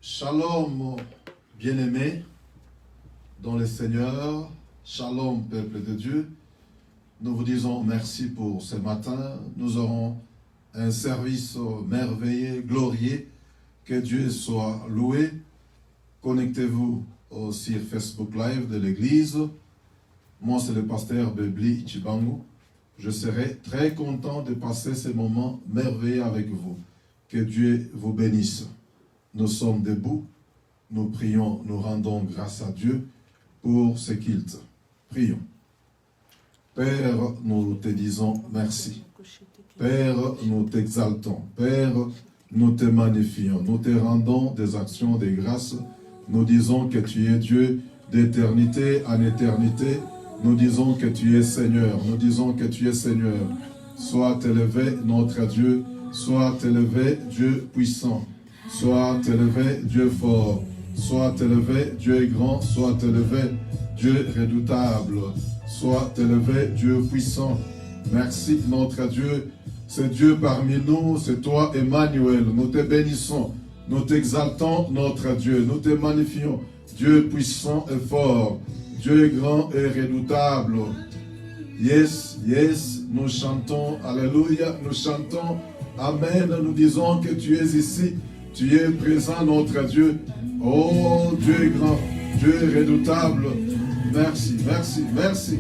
Shalom, bien-aimés dans le Seigneur. Shalom, peuple de Dieu. Nous vous disons merci pour ce matin. Nous aurons un service merveilleux, glorieux. Que Dieu soit loué. Connectez-vous sur Facebook Live de l'Église. Moi, c'est le pasteur Bebli Chibangu. Je serai très content de passer ces moments merveilleux avec vous. Que Dieu vous bénisse. Nous sommes debout, nous prions, nous rendons grâce à Dieu pour ce qu'il te. Prions. Père, nous te disons merci. Père, nous t'exaltons. Père, nous te magnifions. Nous te rendons des actions de grâce. Nous disons que tu es Dieu d'éternité en éternité. Nous disons que tu es Seigneur. Nous disons que tu es Seigneur. Sois élevé, notre Dieu. Sois élevé, Dieu puissant. Sois élevé, Dieu fort. Sois élevé, Dieu grand. Sois élevé, Dieu redoutable. Sois élevé, Dieu puissant. Merci, notre Dieu. C'est Dieu parmi nous, c'est toi, Emmanuel. Nous te bénissons, nous t'exaltons, notre Dieu. Nous te magnifions, Dieu puissant et fort. Dieu grand et redoutable. Yes, yes, nous chantons, alléluia, nous chantons, amen. Nous disons que tu es ici. Tu es présent, notre Dieu. Oh, Dieu grand, Dieu redoutable. Merci, merci, merci.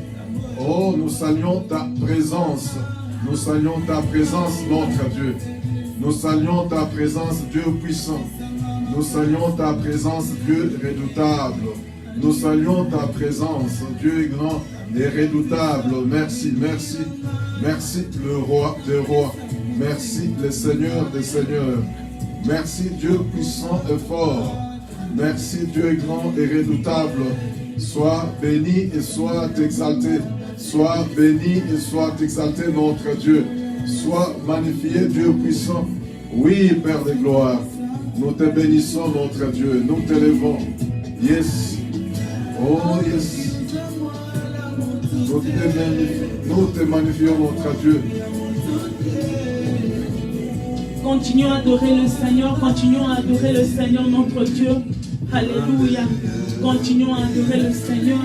Oh, nous saluons ta présence. Nous saluons ta présence, notre Dieu. Nous saluons ta présence, Dieu puissant. Nous saluons ta présence, Dieu redoutable. Nous saluons ta présence, Dieu grand et redoutable. Merci, merci. Merci, le roi des rois. Merci, le Seigneur des seigneurs. Merci Dieu puissant et fort. Merci Dieu grand et redoutable. Sois béni et sois exalté. Sois béni et sois exalté notre Dieu. Sois magnifié Dieu puissant. Oui Père de gloire. Nous te bénissons notre Dieu. Nous t'élevons. Yes. Oh yes. Nous te magnifions notre Dieu. Continuons à adorer le Seigneur, continuons à adorer le Seigneur notre Dieu. Alléluia. Continuons à adorer le Seigneur.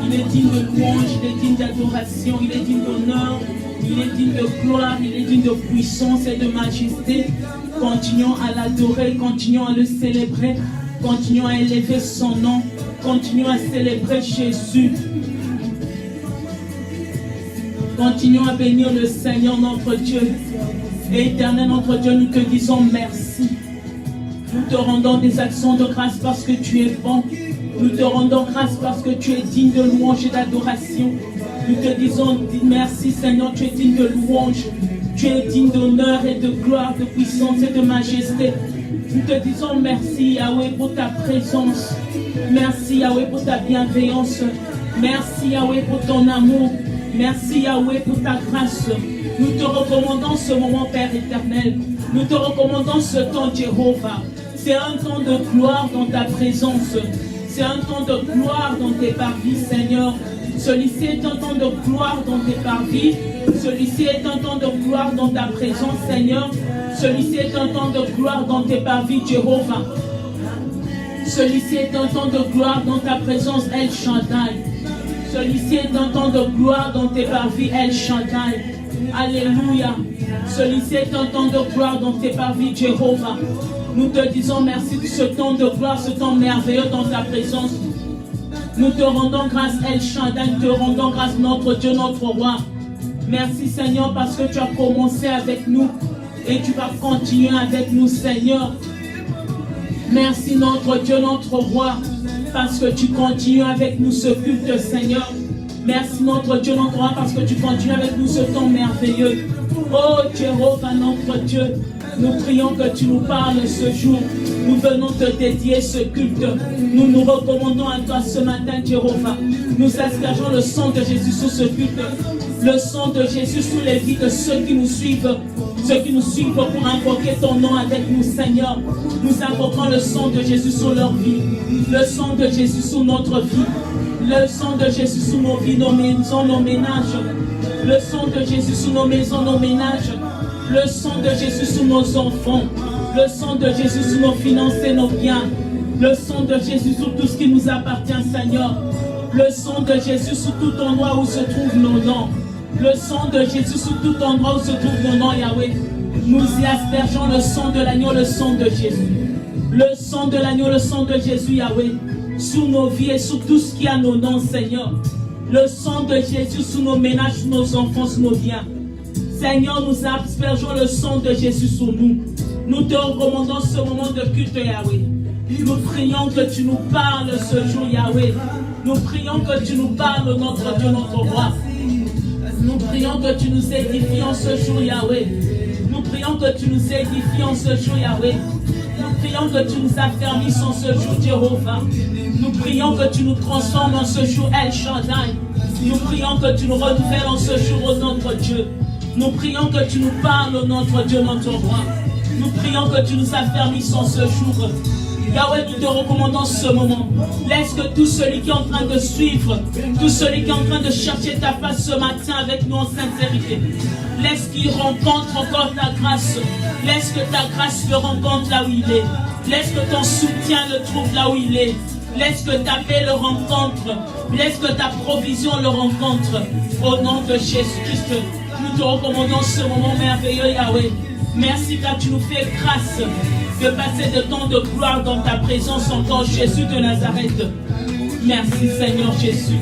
Il est digne de louange, il est digne d'adoration, il est digne d'honneur, il est digne de gloire, il est digne de puissance et de majesté. Continuons à l'adorer, continuons à le célébrer, continuons à élever son nom, continuons à célébrer Jésus. Continuons à bénir le Seigneur notre Dieu. Éternel notre Dieu, nous te disons merci. Nous te rendons des actions de grâce parce que tu es bon. Nous te rendons grâce parce que tu es digne de louange et d'adoration. Nous te disons merci Seigneur, tu es digne de louange. Tu es digne d'honneur et de gloire, de puissance et de majesté. Nous te disons merci Yahweh pour ta présence. Merci Yahweh pour ta bienveillance. Merci Yahweh pour ton amour. Merci Yahweh pour ta grâce. Nous te recommandons ce moment, Père éternel. Nous te recommandons ce temps, Jéhovah. C'est un temps de gloire dans ta présence. C'est un temps de gloire dans tes parvis, Seigneur. Celui-ci est un temps de gloire dans tes parvis. Celui-ci est un temps de gloire dans ta présence, Seigneur. Celui-ci est un temps de gloire dans tes parvis, Jéhovah. Celui-ci est un temps de gloire dans ta présence, El Shaddai. Celui-ci est un temps de gloire dans tes parvis, El Shaddai. Alléluia. Celui-ci est un temps de gloire dans tes parvis, Jéhovah. Nous te disons merci de ce temps de gloire, ce temps merveilleux dans ta présence. Nous te rendons grâce, El Shaddai. Nous te rendons grâce, notre Dieu, notre roi. Merci, Seigneur, parce que tu as commencé avec nous et tu vas continuer avec nous, Seigneur. Merci, notre Dieu, notre roi, parce que tu continues avec nous ce culte, Seigneur. Merci notre Dieu, notre roi, parce que tu continues avec nous ce temps merveilleux. Oh Jéhovah, notre Dieu, nous prions que tu nous parles ce jour. Nous venons te dédier ce culte. Nous nous recommandons à toi ce matin, Jéhovah. Nous aspergeons le sang de Jésus sur ce culte. Le sang de Jésus sur les vies de ceux qui nous suivent. Ceux qui nous suivent pour invoquer ton nom avec nous, Seigneur. Nous invoquons le sang de Jésus sur leur vie. Le sang de Jésus sur notre vie. Le sang de Jésus sur nos vies, nos maisons, nos ménages. Le sang de Jésus sur nos maisons, nos ménages. Le sang de Jésus sur nos enfants. Le sang de Jésus sur nos finances et nos biens. Le sang de Jésus sur tout ce qui nous appartient, Seigneur. Le sang de Jésus sur tout endroit où se trouvent nos noms. Le sang de Jésus sur tout endroit où se trouvent nos noms, Yahweh. Nous y aspergeons le sang de l'agneau, le sang de Jésus. Le sang de l'agneau, le sang de Jésus, Yahweh. Sur nos vies et sur tout ce qui a nos noms, Seigneur. Le sang de Jésus sur nos ménages, sur nos enfants, sur nos biens. Seigneur, nous aspergeons le sang de Jésus sur nous. Nous te recommandons ce moment de culte, Yahweh. Nous prions que tu nous parles ce jour, Yahweh. Nous prions que tu nous parles, notre Dieu, notre roi. Nous prions que tu nous édifies en ce jour, Yahweh. Nous prions que tu nous édifies en ce jour, Yahweh. Nous prions que tu nous affermisses en ce jour, Jéhovah. Nous prions que tu nous transformes en ce jour, El Shaddai. Nous prions que tu nous renouvelles en ce jour, ô notre Dieu. Nous prions que tu nous parles, ô notre Dieu, notre roi. Nous prions que tu nous affermisses en ce jour. Yahweh, nous te recommandons ce moment. Laisse que tout celui qui est en train de suivre, tout celui qui est en train de chercher ta face ce matin avec nous en sincérité, laisse qu'il rencontre encore ta grâce. Laisse que ta grâce le rencontre là où il est. Laisse que ton soutien le trouve là où il est. Laisse que ta paix le rencontre. Laisse que ta provision le rencontre. Au nom de Jésus-Christ, nous te recommandons ce moment merveilleux, Yahweh. Merci car tu nous fais grâce de passer de temps de gloire dans ta présence encore, Jésus de Nazareth. Merci Seigneur Jésus.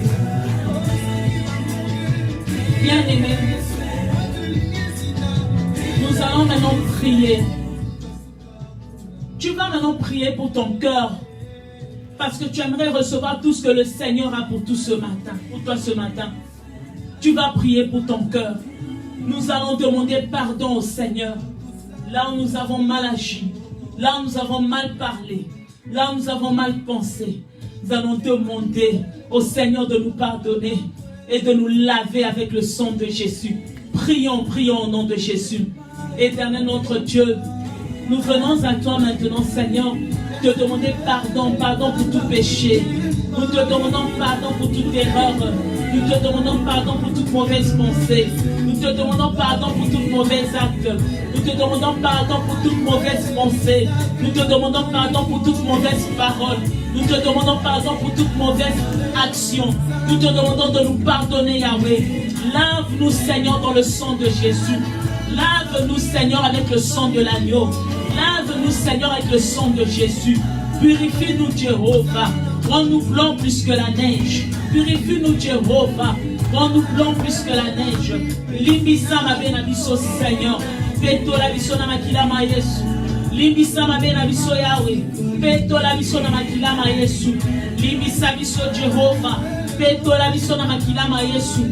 Bien-aimé, nous allons maintenant prier. Tu vas maintenant prier pour ton cœur, parce que tu aimerais recevoir tout ce que le Seigneur a pour toi ce matin. Tu vas prier pour ton cœur. Nous allons demander pardon au Seigneur. Là où nous avons mal agi, là où nous avons mal parlé, là où nous avons mal pensé, nous allons demander au Seigneur de nous pardonner et de nous laver avec le sang de Jésus. Prions, prions au nom de Jésus. Éternel notre Dieu, nous venons à toi maintenant, Seigneur, te demander pardon, pardon pour tout péché. Nous te demandons pardon pour toute erreur. Nous te demandons pardon pour toute mauvaise pensée. Nous te demandons pardon pour toute mauvaise acte. Nous te demandons pardon pour toute mauvaise pensée. Nous te demandons pardon pour toute mauvaise parole. Nous te demandons pardon pour toute mauvaise action. Nous te demandons de nous pardonner, Yahweh. Lave-nous, Seigneur, dans le sang de Jésus. Lave-nous, Seigneur, avec le sang de l'agneau. Lave-nous, Seigneur, avec le sang de Jésus. Purifie-nous, Jéhovah. Rends-nous blancs plus que la neige. Purifie-nous, Jéhovah. Rends-nous blancs plus que la neige. Limbisa ma benabiso, Seigneur. Peto la biso na makila ma Yesu. Limbisa ma benabiso, Yahweh. Peto la biso na makila ma Yesu. Limbisa biso, Jéhovah. Peto la biso na makila ma Yesu.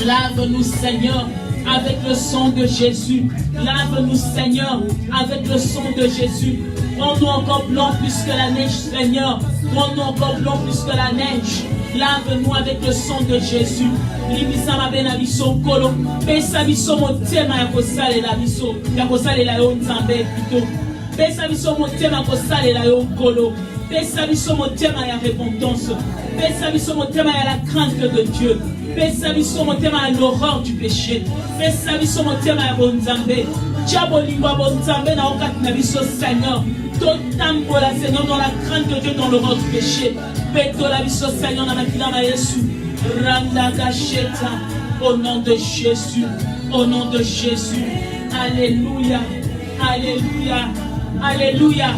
Lave-nous, Seigneur, avec le sang de Jésus. Lave-nous, Seigneur, avec le sang de Jésus. Rends-nous encore blanc plus que la neige, Seigneur. Rends-nous encore blanc plus que la neige. Lave-nous avec le sang de Jésus. Limisa mabena biso kolo. Pesa biso motema ya kosalela biso. Ya kosalela yo nzambe plutôt. Pesa biso motema kosalela yo kolo. Pesa biso motema ya repentance. Pesa biso motema ya la crainte de Dieu. Pesa biso motema ya l'horreur du péché. Pesa biso motema ya bonzambe. Diabolingwa bonzambe na okati na biso, Seigneur. Totambola, Seigneur, dans la crainte de Dieu, dans l'horreur du péché. Petola biso, Seigneur, na makila ma Yesu. Randa gacheta. Au nom de Jésus. Au nom de Jésus. Alléluia. Alléluia. Alléluia.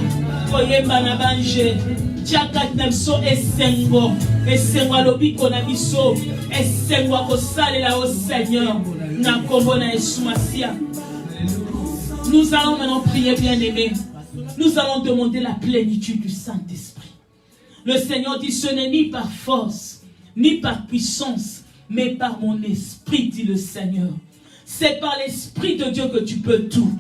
Koyemba na banje. Tiakat na biso esengo. Esengo alobiko na biso. Esengo akosalela au Seigneur. Na kombo na Yesu Masia. Nous allons maintenant prier, bien-aimés. Nous allons demander la plénitude du Saint-Esprit. Le Seigneur dit, ce n'est ni par force, ni par puissance, mais par mon esprit, dit le Seigneur. C'est par l'Esprit de Dieu que tu peux tout.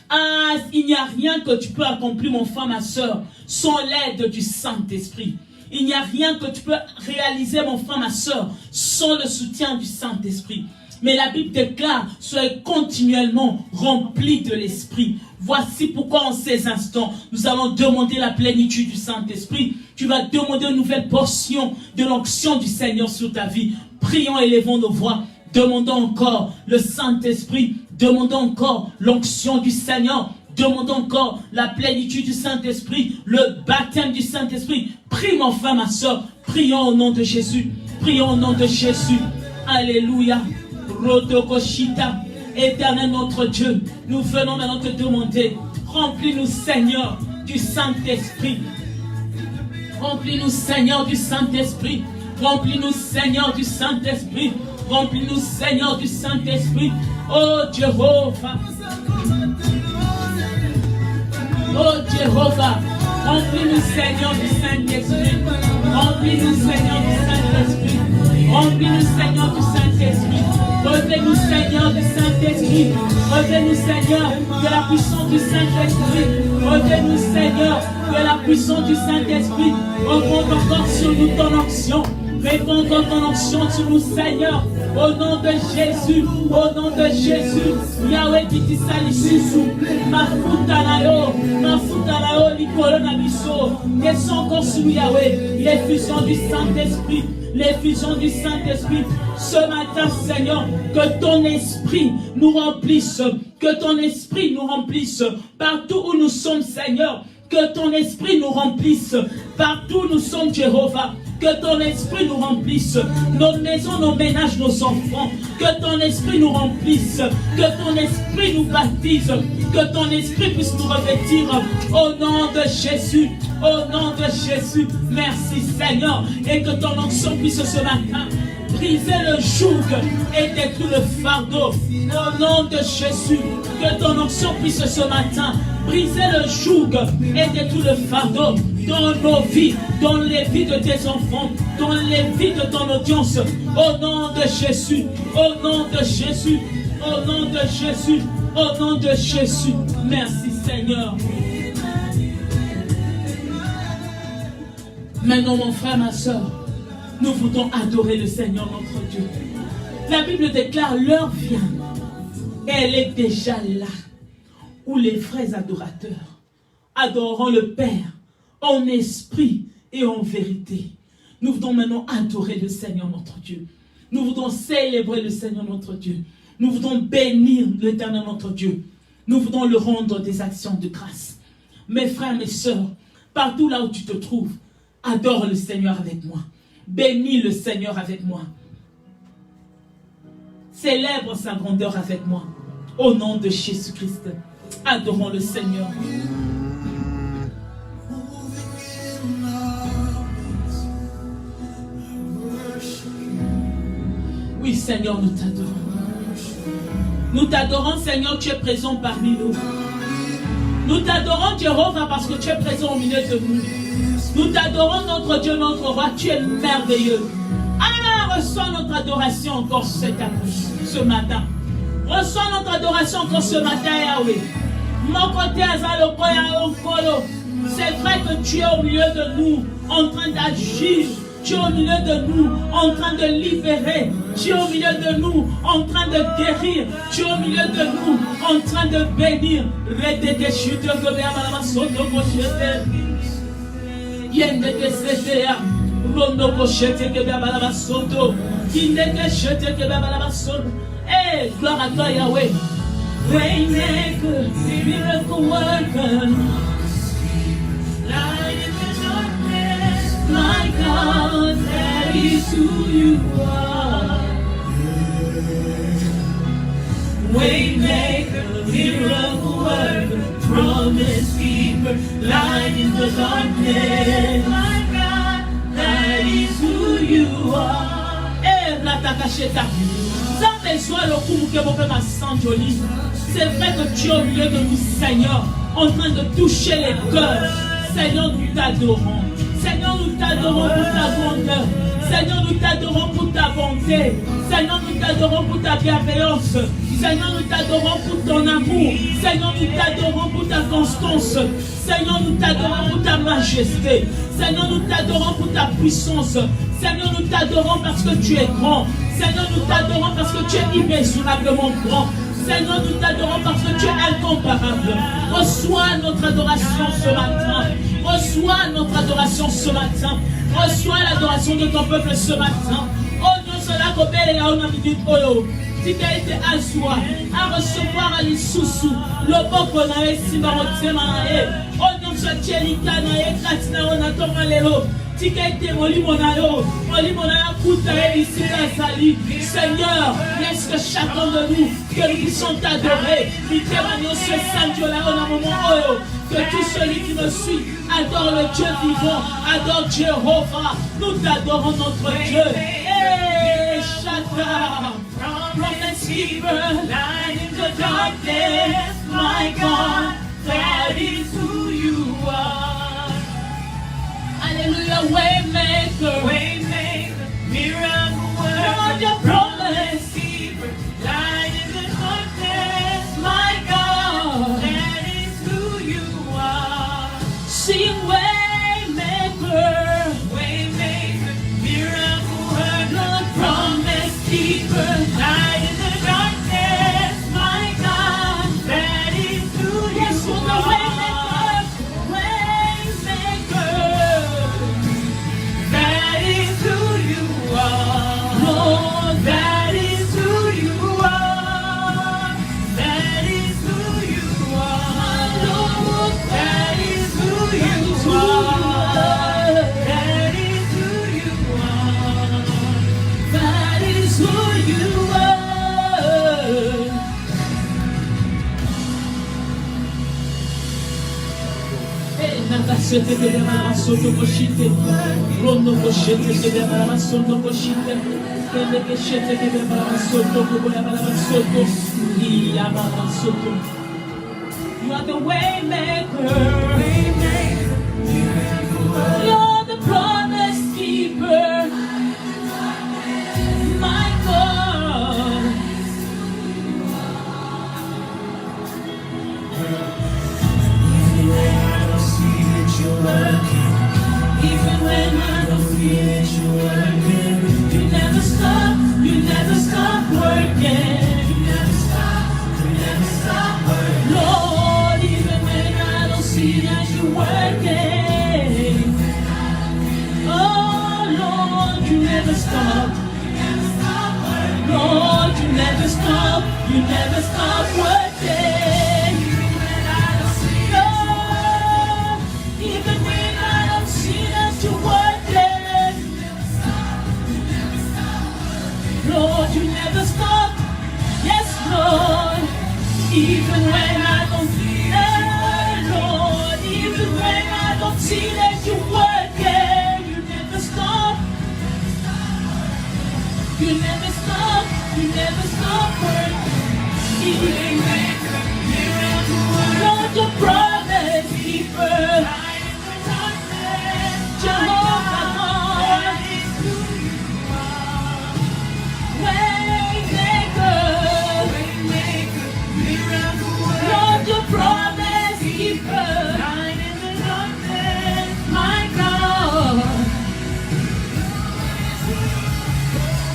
Ah, il n'y a rien que tu peux accomplir, mon frère, ma soeur, sans l'aide du Saint-Esprit. Il n'y a rien que tu peux réaliser, mon frère, ma soeur, sans le soutien du Saint-Esprit. Mais la Bible déclare, soyez continuellement remplis de l'Esprit. Voici pourquoi en ces instants, nous allons demander la plénitude du Saint-Esprit. Tu vas demander une nouvelle portion de l'onction du Seigneur sur ta vie. Prions, élevons nos voix. Demandons encore le Saint-Esprit. Demandons encore l'onction du Seigneur. Demandons encore la plénitude du Saint-Esprit, le baptême du Saint-Esprit. Prie mon frère, ma soeur. Prions au nom de Jésus. Prions au nom de Jésus. Alléluia. Rodokoshita. Éternel notre Dieu, nous venons maintenant te demander, remplis-nous Seigneur du Saint-Esprit. Remplis-nous Seigneur du Saint-Esprit. Remplis-nous Seigneur du Saint-Esprit. Remplis-nous Seigneur du Saint-Esprit. Oh Jéhovah. Oh Jéhovah. Remplis-nous Seigneur du Saint-Esprit. Remplis-nous Seigneur du Saint-Esprit. Remplis-nous Seigneur du Saint-Esprit. Revenez-nous Seigneur du Saint-Esprit. Revenez-nous Seigneur de la puissance du Saint-Esprit. Revenez-nous Seigneur de la puissance du Saint-Esprit. Reprends encore sur nous ton onction. Réponds encore ton onction sur nous Seigneur. Au nom de Jésus. Au nom de Jésus. Yahweh Titi Salisu. Mafutanao. Mafutanao Likolo Nabiso. Descends encore sur nous Yahweh. L'effusion du Saint-Esprit. L'effusion du Saint-Esprit. Ce matin, Seigneur, que ton esprit nous remplisse. Que ton esprit nous remplisse. Partout où nous sommes, Seigneur. Que ton esprit nous remplisse. Partout où nous sommes, Jéhovah. Que ton esprit nous remplisse. Nos maisons, nos ménages, nos enfants. Que ton esprit nous remplisse. Que ton esprit nous baptise. Que ton esprit puisse nous revêtir. Au nom de Jésus. Au nom de Jésus. Merci Seigneur. Et que ton onction puisse ce matin briser le joug et détruire le fardeau. Au nom de Jésus. Que ton onction puisse ce matin briser le joug et détruire le fardeau dans nos vies, dans les vies de tes enfants, dans les vies de ton audience. Au nom de Jésus. Au nom de Jésus. Au nom de Jésus. Au nom de Jésus. Merci Seigneur. Maintenant mon frère, ma soeur, nous voulons adorer le Seigneur notre Dieu. La Bible déclare l'heure vient et elle est déjà là où les vrais adorateurs adoreront le Père en esprit et en vérité. Nous voulons maintenant adorer le Seigneur notre Dieu. Nous voulons célébrer le Seigneur notre Dieu. Nous voulons bénir l'Éternel notre Dieu. Nous voulons le rendre des actions de grâce. Mes frères, mes sœurs, partout là où tu te trouves, adore le Seigneur avec moi. Bénis le Seigneur avec moi. Célèbre sa grandeur avec moi. Au nom de Jésus-Christ. Adorons le Seigneur. Oui, Seigneur, nous t'adorons. Nous t'adorons, Seigneur, tu es présent parmi nous. Nous t'adorons, Jéhovah, parce que tu es présent au milieu de nous. Nous t'adorons, notre Dieu, notre roi, tu es merveilleux. Ah, reçois notre adoration encore ce matin. Reçois notre adoration encore ce matin, Yahweh. Mon côté, c'est vrai que tu es au milieu de nous, en train d'agir. Tu es au milieu de nous, en train de libérer. Tu es au milieu de nous, en train de guérir. Tu es au milieu de nous, en train de bénir. Hey, gloire à toi, Yahweh. Waymaker, miracle worker, light in the darkness, my God, that is who you are. Waymaker, miracle worker, promise keeper, light in the darkness, my God, that is who you are. Eh, la takasheta. C'est vrai que tu es au milieu de nous, Seigneur, en train de toucher les cœurs. Seigneur, nous t'adorons. Seigneur, nous t'adorons pour ta grandeur. Seigneur, nous t'adorons pour ta bonté. Seigneur, nous t'adorons pour ta bienveillance. Seigneur, nous t'adorons pour ton amour. Seigneur, nous t'adorons pour ta constance. Seigneur, nous t'adorons pour ta majesté. Seigneur, nous t'adorons pour ta puissance. Seigneur, nous t'adorons parce que tu es grand. Seigneur, nous t'adorons parce que tu es immesurablement grand. Seigneur, nous t'adorons parce que tu es incomparable. Reçois notre adoration ce matin. Reçois notre adoration ce matin. Reçois l'adoration de ton peuple ce matin. Oh, non tola kobelela ona minute oyo tika ete azwa a recevoir a lisusu loboko na ye esimba motema na ye oyo nyonso atie lika na ye kati na yo na ntongo lelo tika ete molimo na yo akuta ye bisika azali. Seigneur, laisse que chacun de nous que nous puissions t'adorer mitema nyonso esanjola yo na moment oyo. Que tout celui qui me suit adore le Dieu vivant, adore Jéhovah. Nous t'adorons notre Dieu. Hey, Shaka, promise keeper, light in the darkness, my God, that is who you are. Hallelujah, waymaker, miracle worker, your promise keeper, light in the darkness, my God, that is who you are. Sing waymaker, miracle worker, promise keeper, light in the darkness, my God, that is who you are. That is who you are. Lord, that is who you are. That is who you are. Lord, that is who you are. That is who you are. That is who you are. Nakasete kede mara soto koshite, rondo koshete kede mara soto koshite, kede keshete kede mara soto koboya mara soto, iya mara soto. You are the way maker, you're the promise keeper, my God. Even when I don't feel it, you're working. You never stop working. You never stop working. Lord, even when I don't see that you're working. Oh Lord, you never stop. Lord, you never stop working. Lord, you never stop. Yes, Lord. Even when I don't feel it, Lord. Even when I don't see that you're working, you never stop. You never stop. You never stop working. Even when Lord, your promise keeper. Jehovah God. Lord, your promise keeper, light in the darkness, my God.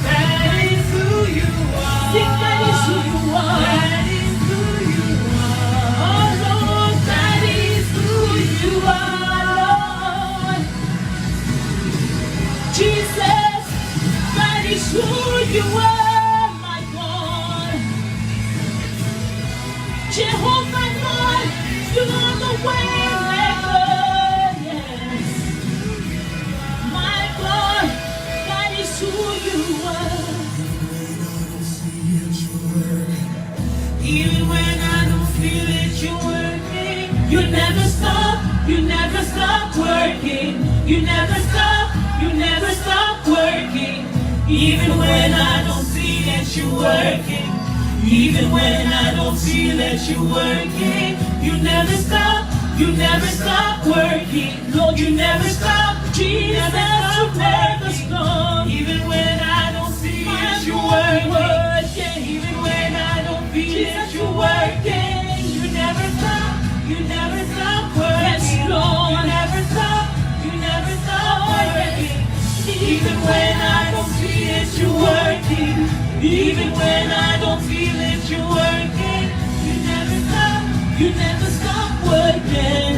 That is who you are. Sing, that is who you are. That is who you are. Oh Lord, that is who you are, Lord. Jesus, that is who you are, my God. Jehovah God, you are the way maker, yes. My God, that is who you are. Even when I don't feel it, you're working. You never stop working. You never stop working. Even when I don't see that you're working. Even when I don't feel that you're working, you never stop working. Lord, you never stop. Jesus, you never stop. Even when I don't see that you're working, even when I don't feel that you're working, you never stop. You never stop working. Yes, Lord, you never stop working. Even when I don't see that you're working. Even when I don't feel it, you're working. You never stop working.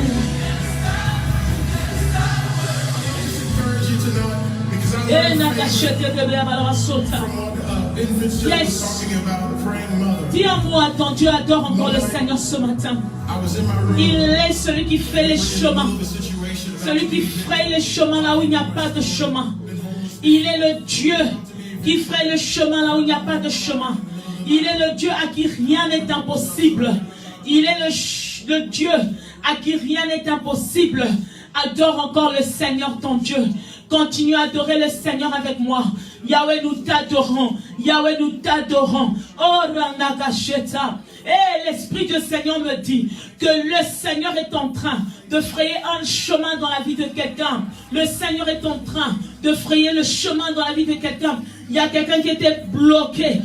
Encourage you to know, because I Yes. Dis à moi, ton Dieu adore encore le Seigneur ce matin. Il est celui qui fait les chemins. Celui qui fraye les chemins là où il n'y a pas de chemin. Il est le Dieu qui fraye le chemin là où il n'y a pas de chemin. Il est le Dieu à qui rien n'est impossible. Il est le Dieu à qui rien n'est impossible. Adore encore le Seigneur ton Dieu. Continue à adorer le Seigneur avec moi. Yahweh, nous t'adorons. Yahweh, nous t'adorons. Oh, Ranagasheta. Et l'Esprit du Seigneur me dit que le Seigneur est en train de frayer un chemin dans la vie de quelqu'un. Le Seigneur est en train de frayer le chemin dans la vie de quelqu'un. Il y a quelqu'un qui était bloqué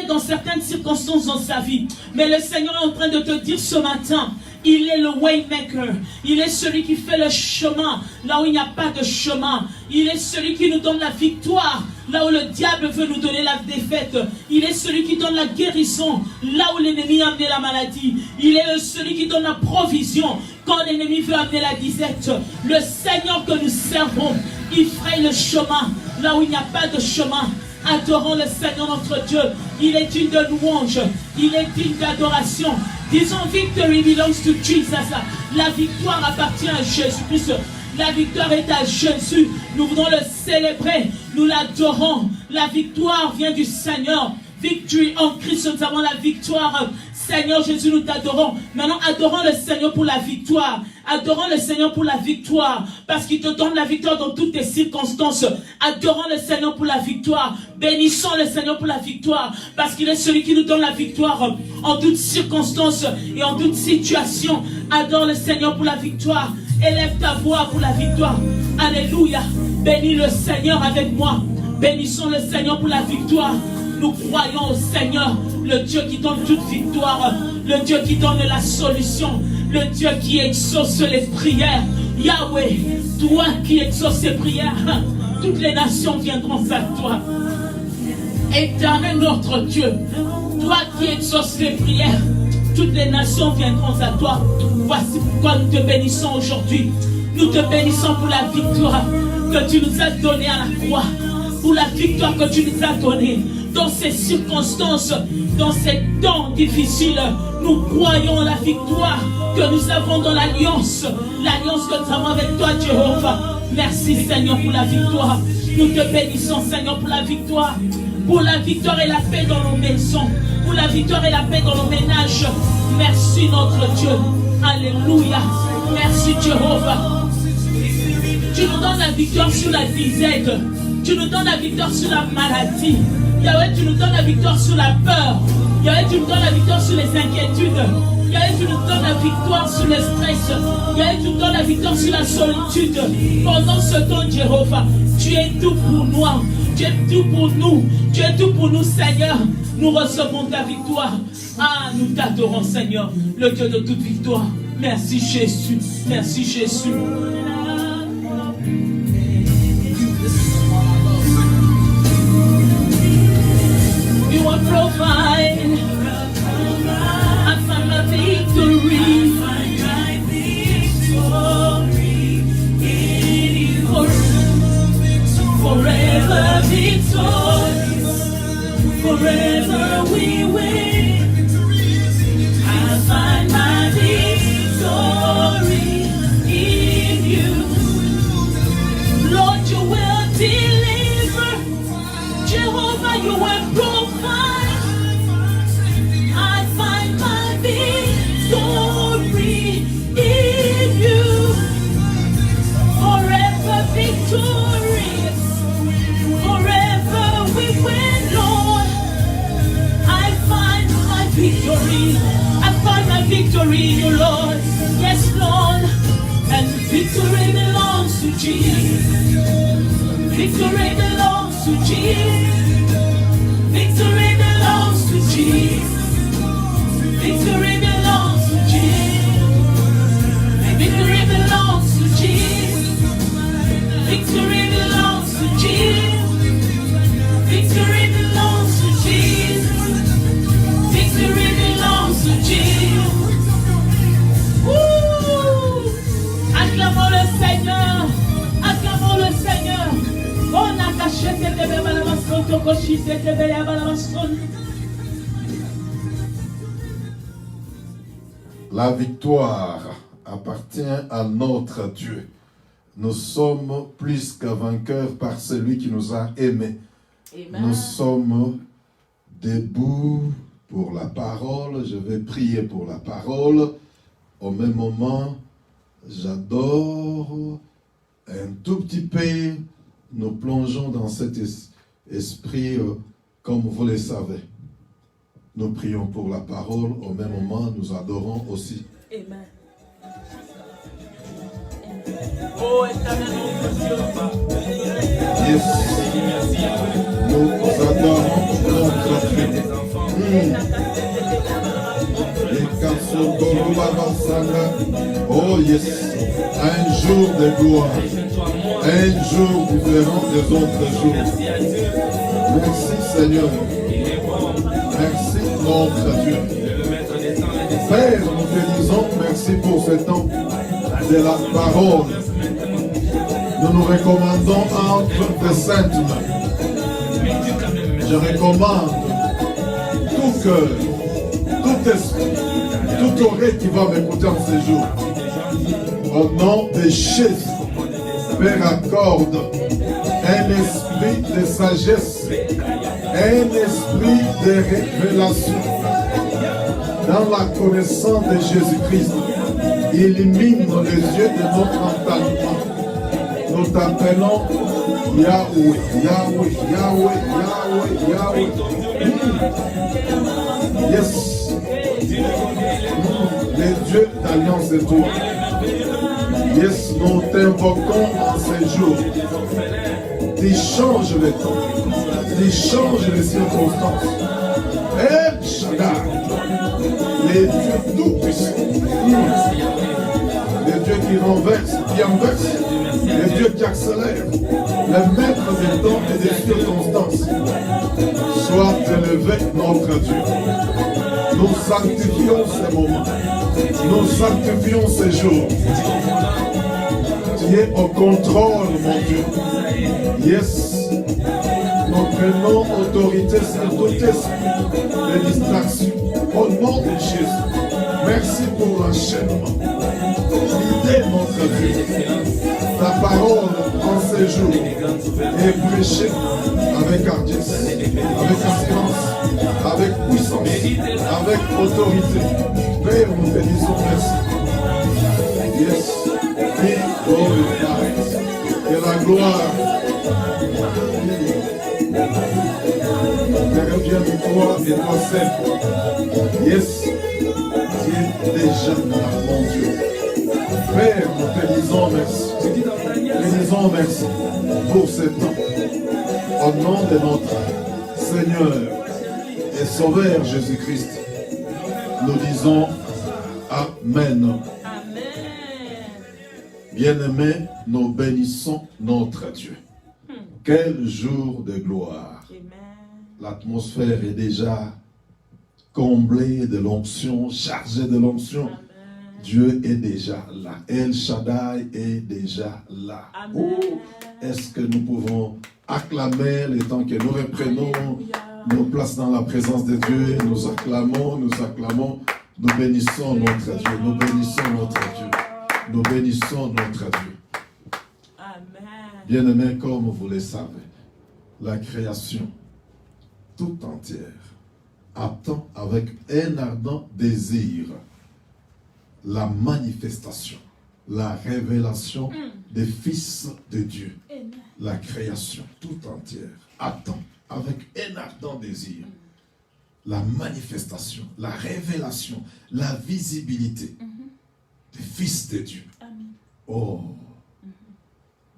dans certaines circonstances dans sa vie. Mais le Seigneur est en train de te dire ce matin, il est le waymaker. Il est celui qui fait le chemin là où il n'y a pas de chemin. Il est celui qui nous donne la victoire là où le diable veut nous donner la défaite. Il est celui qui donne la guérison là où l'ennemi a amené la maladie. Il est celui qui donne la provision quand l'ennemi veut amener la disette. Le Seigneur que nous servons, il fraye le chemin là où il n'y a pas de chemin. Adorons le Seigneur notre Dieu. Il est digne de louange. Il est digne d'adoration. Disons, victory belongs to Jesus. La victoire appartient à Jésus-Christ. La victoire est à Jésus. Nous voulons le célébrer. Nous l'adorons. La victoire vient du Seigneur. Victory en Christ, nous avons la victoire. Seigneur Jésus, nous t'adorons. Maintenant, adorons le Seigneur pour la victoire. Adorons le Seigneur pour la victoire. Parce qu'il te donne la victoire dans toutes tes circonstances. Adorons le Seigneur pour la victoire. Bénissons le Seigneur pour la victoire. Parce qu'il est celui qui nous donne la victoire en toutes circonstances et en toutes situations. Adore le Seigneur pour la victoire. Élève ta voix pour la victoire. Alléluia. Bénis le Seigneur avec moi. Bénissons le Seigneur pour la victoire. Nous croyons au Seigneur, le Dieu qui donne toute victoire, le Dieu qui donne la solution, le Dieu qui exauce les prières. Yahweh, toi qui exauces les prières, toutes les nations viendront à toi. Éternel notre Dieu, toi qui exauces les prières, toutes les nations viendront à toi. Voici pourquoi nous te bénissons aujourd'hui. Nous te bénissons pour la victoire que tu nous as donnée à la croix, pour la victoire que tu nous as donnée. Dans ces circonstances, dans ces temps difficiles, nous croyons la victoire que nous avons dans l'alliance que nous avons avec toi, Jéhovah. Merci Seigneur pour la victoire. Nous te bénissons Seigneur pour la victoire et la paix dans nos maisons, pour la victoire et la paix dans nos ménages. Merci notre Dieu. Alléluia. Merci Jéhovah. Tu nous donnes la victoire sur la disette. Tu nous donnes la victoire sur la maladie. Yahweh, tu nous donnes la victoire sur la peur. Yahweh, tu nous donnes la victoire sur les inquiétudes. Yahweh, tu nous donnes la victoire sur le stress. Yahweh, tu nous donnes la victoire sur la solitude. Pendant ce temps, Jéhovah, tu es tout pour nous. Tu es tout pour nous. Tu es tout pour nous, Seigneur. Nous recevons ta victoire. Ah, nous t'adorons, Seigneur, le Dieu de toute victoire. Merci Jésus. Merci Jésus. You will provide. I find my victory. Forever victorious. Forever we win. I find my victory in you. Lord, you will deliver. Jehovah, you will provide. I find my victory in you. Forever victorious. Forever we win, Lord. I find my victory. I find my victory in you, Lord. Yes, Lord. And victory belongs to Jesus. Victory belongs to Jesus. Victory belongs to Jesus. Victory belongs to Jesus. Victory belongs to Jesus. Victory belongs to Jesus. Victory belongs to Jesus. Victory belongs to Jesus. Acclamons le Seigneur. Acclamons le Seigneur. On a La victoire appartient à notre Dieu. Nous sommes plus que vainqueurs par celui qui nous a aimés. Amen. Nous sommes debout pour la parole. Je vais prier pour la parole. Au même moment, j'adore un tout petit peu. Nous plongeons dans cet esprit comme vous le savez. Nous prions pour la parole. Au même moment, nous adorons aussi. Amen. Oh, éternel notre Dieu. Yes. Nous adorons notre Dieu. Oh yes. Un jour de gloire. Un jour différent des autres jours. Merci Seigneur. Merci notre Dieu. Père, nous te disons merci pour ce temps de la parole. Nous nous recommandons entre tes saintes mains. Je recommande tout cœur, tout esprit, toute oreille qui va m'écouter en ces jours. Au nom de Jésus, Père, accorde un esprit de sagesse, un esprit de révélation dans la connaissance de Jésus-Christ. Illumine les yeux de notre entendement. Nous t'appelons Yahweh, Yahweh, Yahweh, Yahweh, Yahweh. Yes. Le Dieu d'alliance et toi. Yes, nous t'invoquons en ces jours. Tu changes le temps. Tu changes les circonstances. El Shaddai, les dieux tout-puissants. Les dieux qui renversent, qui inversent. Les dieux qui accélèrent. Le maître des temps et des circonstances. Soit élevé notre Dieu. Nous sanctifions ces moments. Nous sanctifions ces jours. Tu es au contrôle, mon Dieu. Yes. Nous prenons autorité sur tout esprit de distraction. Au nom de Jésus. Merci pour l'enchaînement. L'idée, notre Dieu. Ta parole en ces jours est prêchée avec hardiesse, avec assurance, avec puissance, avec autorité. Père, nous te disons merci. Yes. Be glorified. Que la gloire te revienne de toi et toi seul. Yes. Tu es déjà là, mon Dieu. Père, nous te disons merci. Nous disons merci pour ce temps. Au nom de notre Seigneur et Sauveur Jésus-Christ, nous disons Amen. Bien-aimés, nous bénissons notre Dieu. Quel jour de gloire. L'atmosphère est déjà comblée de l'onction, chargée de l'onction. Dieu est déjà là. El Shaddai est déjà là. Oh, est-ce que nous pouvons acclamer le temps que nous reprenons nos places dans la présence de Dieu? Nous acclamons, nous bénissons notre Dieu, nous bénissons notre Dieu, nous bénissons notre Dieu. Bien-aimés, comme vous le savez, la création tout entière attend avec un ardent désir la manifestation, la révélation des fils de Dieu. La création tout entière attend avec un ardent désir la manifestation, la révélation, la visibilité des fils de Dieu. Oh,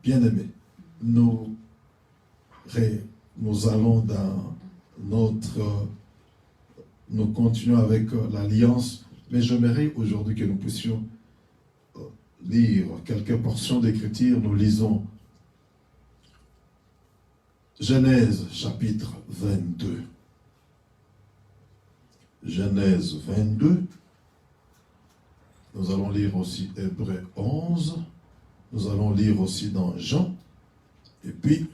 bien-aimés, nous allons dans nous continuons avec l'alliance. Mais j'aimerais aujourd'hui que nous puissions lire quelques portions d'écriture. Nous lisons Genèse chapitre 22. Genèse 22. Nous allons lire aussi Hébreux 11. Nous allons lire aussi dans Jean. Et puis,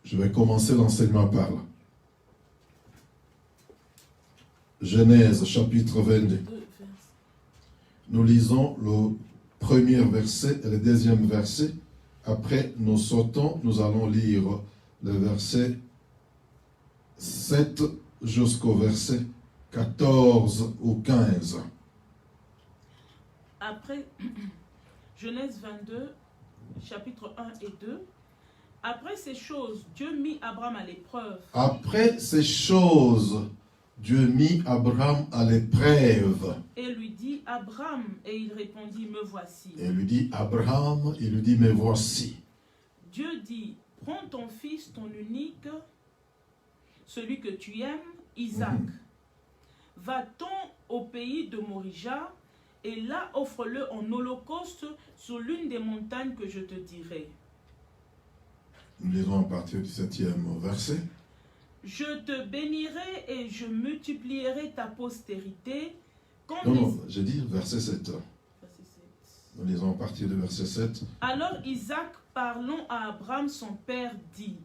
Je vais commencer l'enseignement par là. Genèse chapitre 22. Nous lisons le premier verset et le deuxième verset. Après, nous sautons, nous allons lire le verset 7 jusqu'au verset 14 ou 15. Après, Genèse 22, chapitre 1 et 2. Après ces choses, Dieu mit Abraham à l'épreuve. Après ces choses, Dieu mit Abraham à l'épreuve. Et lui dit, Abraham, et il répondit, me voici. Et lui dit, Abraham, il lui dit, me voici. Dieu dit, prends ton fils, ton unique, celui que tu aimes, Isaac. Va-t'en au pays de Morija, et là offre-le en holocauste sur l'une des montagnes que je te dirai. Nous lisons à partir du 7e verset. Je te bénirai et je multiplierai ta postérité. Quand Non, j'ai dit verset 7. Nous lisons à partir du verset 7. Alors Isaac, parlant à Abraham, son père, dit,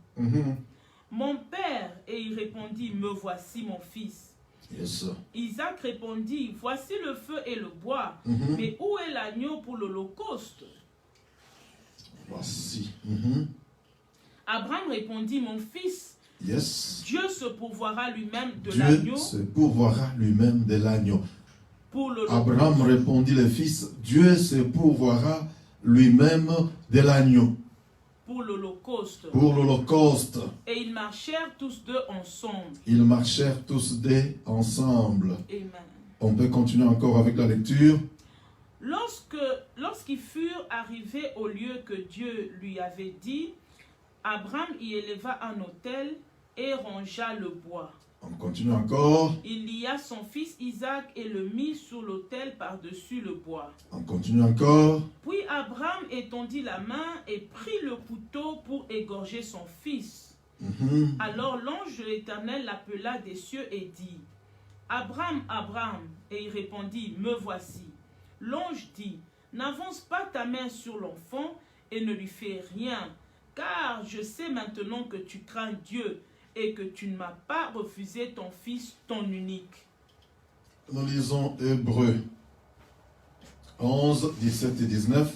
Mon père, et il répondit, me voici mon fils. Yes. Isaac répondit, voici le feu et le bois, mais où est l'agneau pour l'holocauste? Voici. Abraham répondit, mon fils, Yes. Dieu se pourvoira lui-même de Dieu l'agneau se pourvoira lui-même de l'agneau. pour l'holocauste. Abraham répondit le fils, Dieu se pourvoira lui-même de l'agneau. Pour l'holocauste. Pour l'holocauste. Et ils marchèrent tous deux ensemble. Ils marchèrent tous deux ensemble. Amen. On peut continuer encore avec la lecture. Lorsqu'ils furent arrivés au lieu que Dieu lui avait dit, Abraham y éleva un autel et rangea le bois. On continue encore. Il lia son fils Isaac et le mit sur l'autel par-dessus le bois. On continue encore. Puis Abraham étendit la main et prit le couteau pour égorger son fils. Alors l'ange de l'Éternel l'appela des cieux et dit, Abraham, Abraham, et il répondit, me voici. L'ange dit, n'avance pas ta main sur l'enfant et ne lui fais rien, car je sais maintenant que tu crains Dieu et que tu ne m'as pas refusé ton fils, ton unique. Nous lisons Hébreux 11, 17 et 19.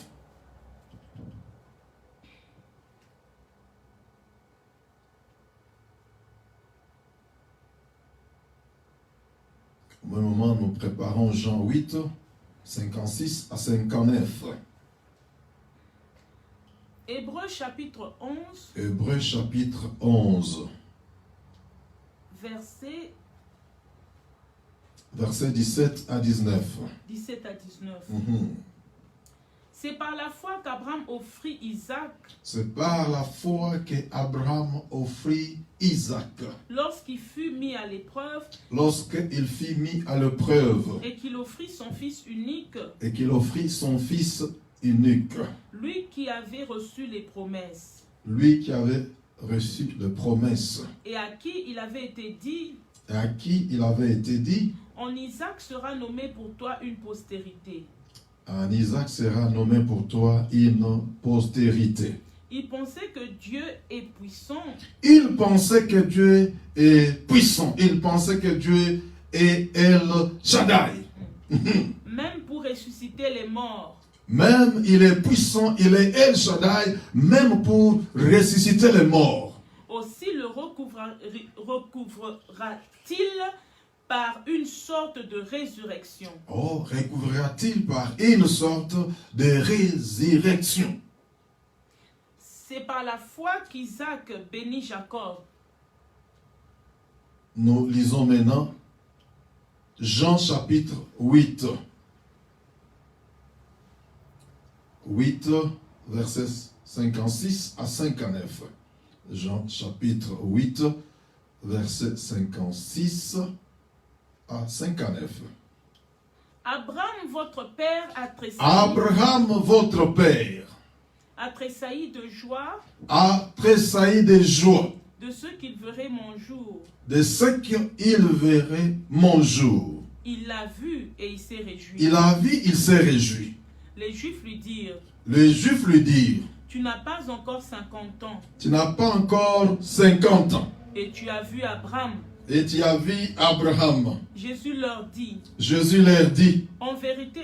Au même moment, nous préparons Jean 8, 56 à 59. Hébreux chapitre 11, Hébreux chapitre 11, versets 17 à 19. 17 à 19. C'est par la foi qu'Abraham offrit Isaac. C'est par la foi qu'Abraham offrit Isaac. Lorsqu'il fut mis à l'épreuve. Lorsqu'il fut mis à l'épreuve. Et qu'il offrit son fils unique. Et qu'il offrit son fils unique. Lui qui avait reçu les promesses. Lui qui avait reçu les promesses. Et à qui il avait été dit. Et à qui il avait été dit. En Isaac sera nommé pour toi une postérité. En Isaac sera nommé pour toi une postérité. Il pensait que Dieu est puissant. Il pensait que Dieu est puissant. Il pensait que Dieu est El Shaddai. Même pour ressusciter les morts. Même il est puissant, il est El Shaddai, même pour ressusciter les morts. Aussi le recouvrera-t-il par une sorte de résurrection. Oh, recouvrira-t-il par une sorte de résurrection. C'est par la foi qu'Isaac bénit Jacob. Nous lisons maintenant Jean chapitre 8. 8, versets 56 à 59. Jean chapitre 8, versets 56 à 59. Abraham, votre père, a tressailli. Abraham, votre père, a tressailli de joie. A tressailli de joie. De ce qu'il verrait mon jour. De ce qu'il verrait mon jour. Il l'a vu et il s'est réjoui. Il l'a vu, il s'est réjoui. Les Juifs lui dirent. Les Juifs lui dirent. Tu n'as pas encore 50 ans. Tu n'as pas encore 50 ans. Et tu as vu Abraham. Et tu as vu Abraham. Jésus leur dit. Jésus leur dit. En vérité,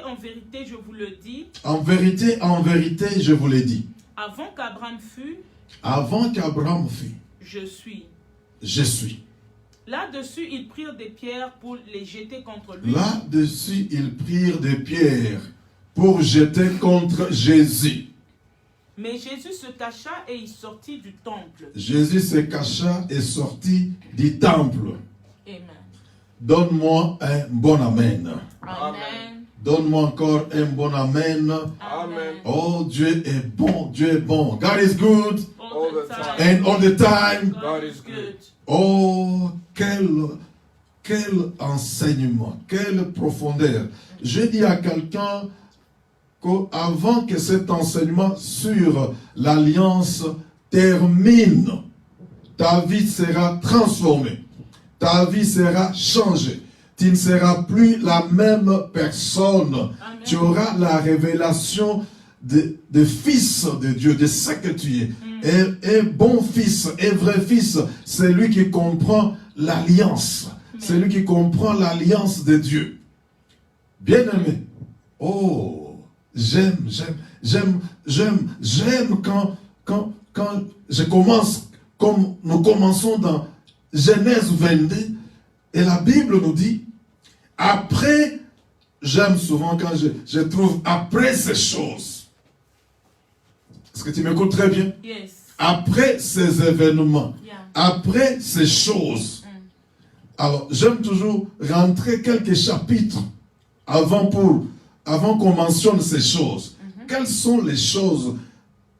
je vous le dis. En vérité, je vous l'ai dit. Avant qu'Abraham fût. Avant qu'Abraham fût. Je suis. Je suis. Là-dessus, ils prirent des pierres pour les jeter contre lui. Là-dessus, ils prirent des pierres pour jeter contre Jésus. Mais Jésus se cacha et il sortit du temple. Jésus se cacha et sortit du temple. Amen. Donne-moi un bon amen. Amen. Donne-moi encore un bon amen. Amen. Oh, Dieu est bon, Dieu est bon. God is good. All the time. And all the time. God is good. Oh, quel enseignement, quelle profondeur. Je dis à quelqu'un qu'avant que cet enseignement sur l'alliance termine, ta vie sera transformée, ta vie sera changée. Tu ne seras plus la même personne. Amen. Tu auras la révélation de fils de Dieu, de ce que tu es. Un bon fils, un vrai fils, c'est lui qui comprend l'alliance. C'est lui qui comprend l'alliance de Dieu. Bien-aimé. Oh, j'aime quand je commence, comme nous commençons dans Genèse 22, et la Bible nous dit, après, j'aime souvent quand je trouve après ces choses. Est-ce que tu m'écoutes très bien? Yes. Après ces événements, Yeah. après ces choses. Alors, j'aime toujours rentrer quelques chapitres avant qu'on mentionne ces choses. Quelles sont les choses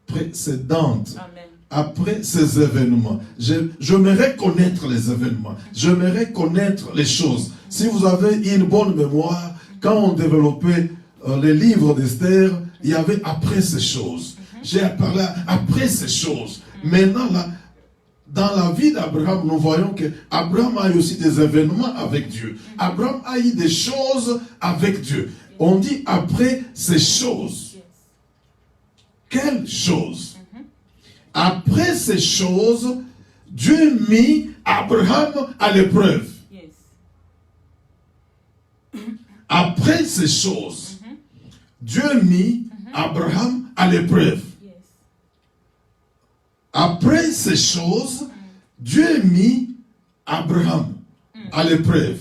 précédentes? Amen. Après ces événements? J'aimerais connaître les événements. J'aimerais connaître les choses. Si vous avez une bonne mémoire, quand on développait les livres d'Esther, il y avait après ces choses. J'ai parlé après ces choses. Maintenant, là, dans la vie d'Abraham, nous voyons que Abraham a eu aussi des événements avec Dieu. Abraham a eu des choses avec Dieu. On dit après ces choses. Yes. Quelles choses? Après ces choses, Dieu mit Abraham à l'épreuve. Yes. Après ces choses, Dieu mit Abraham à l'épreuve. Yes. Après ces choses, Dieu mit Abraham à l'épreuve.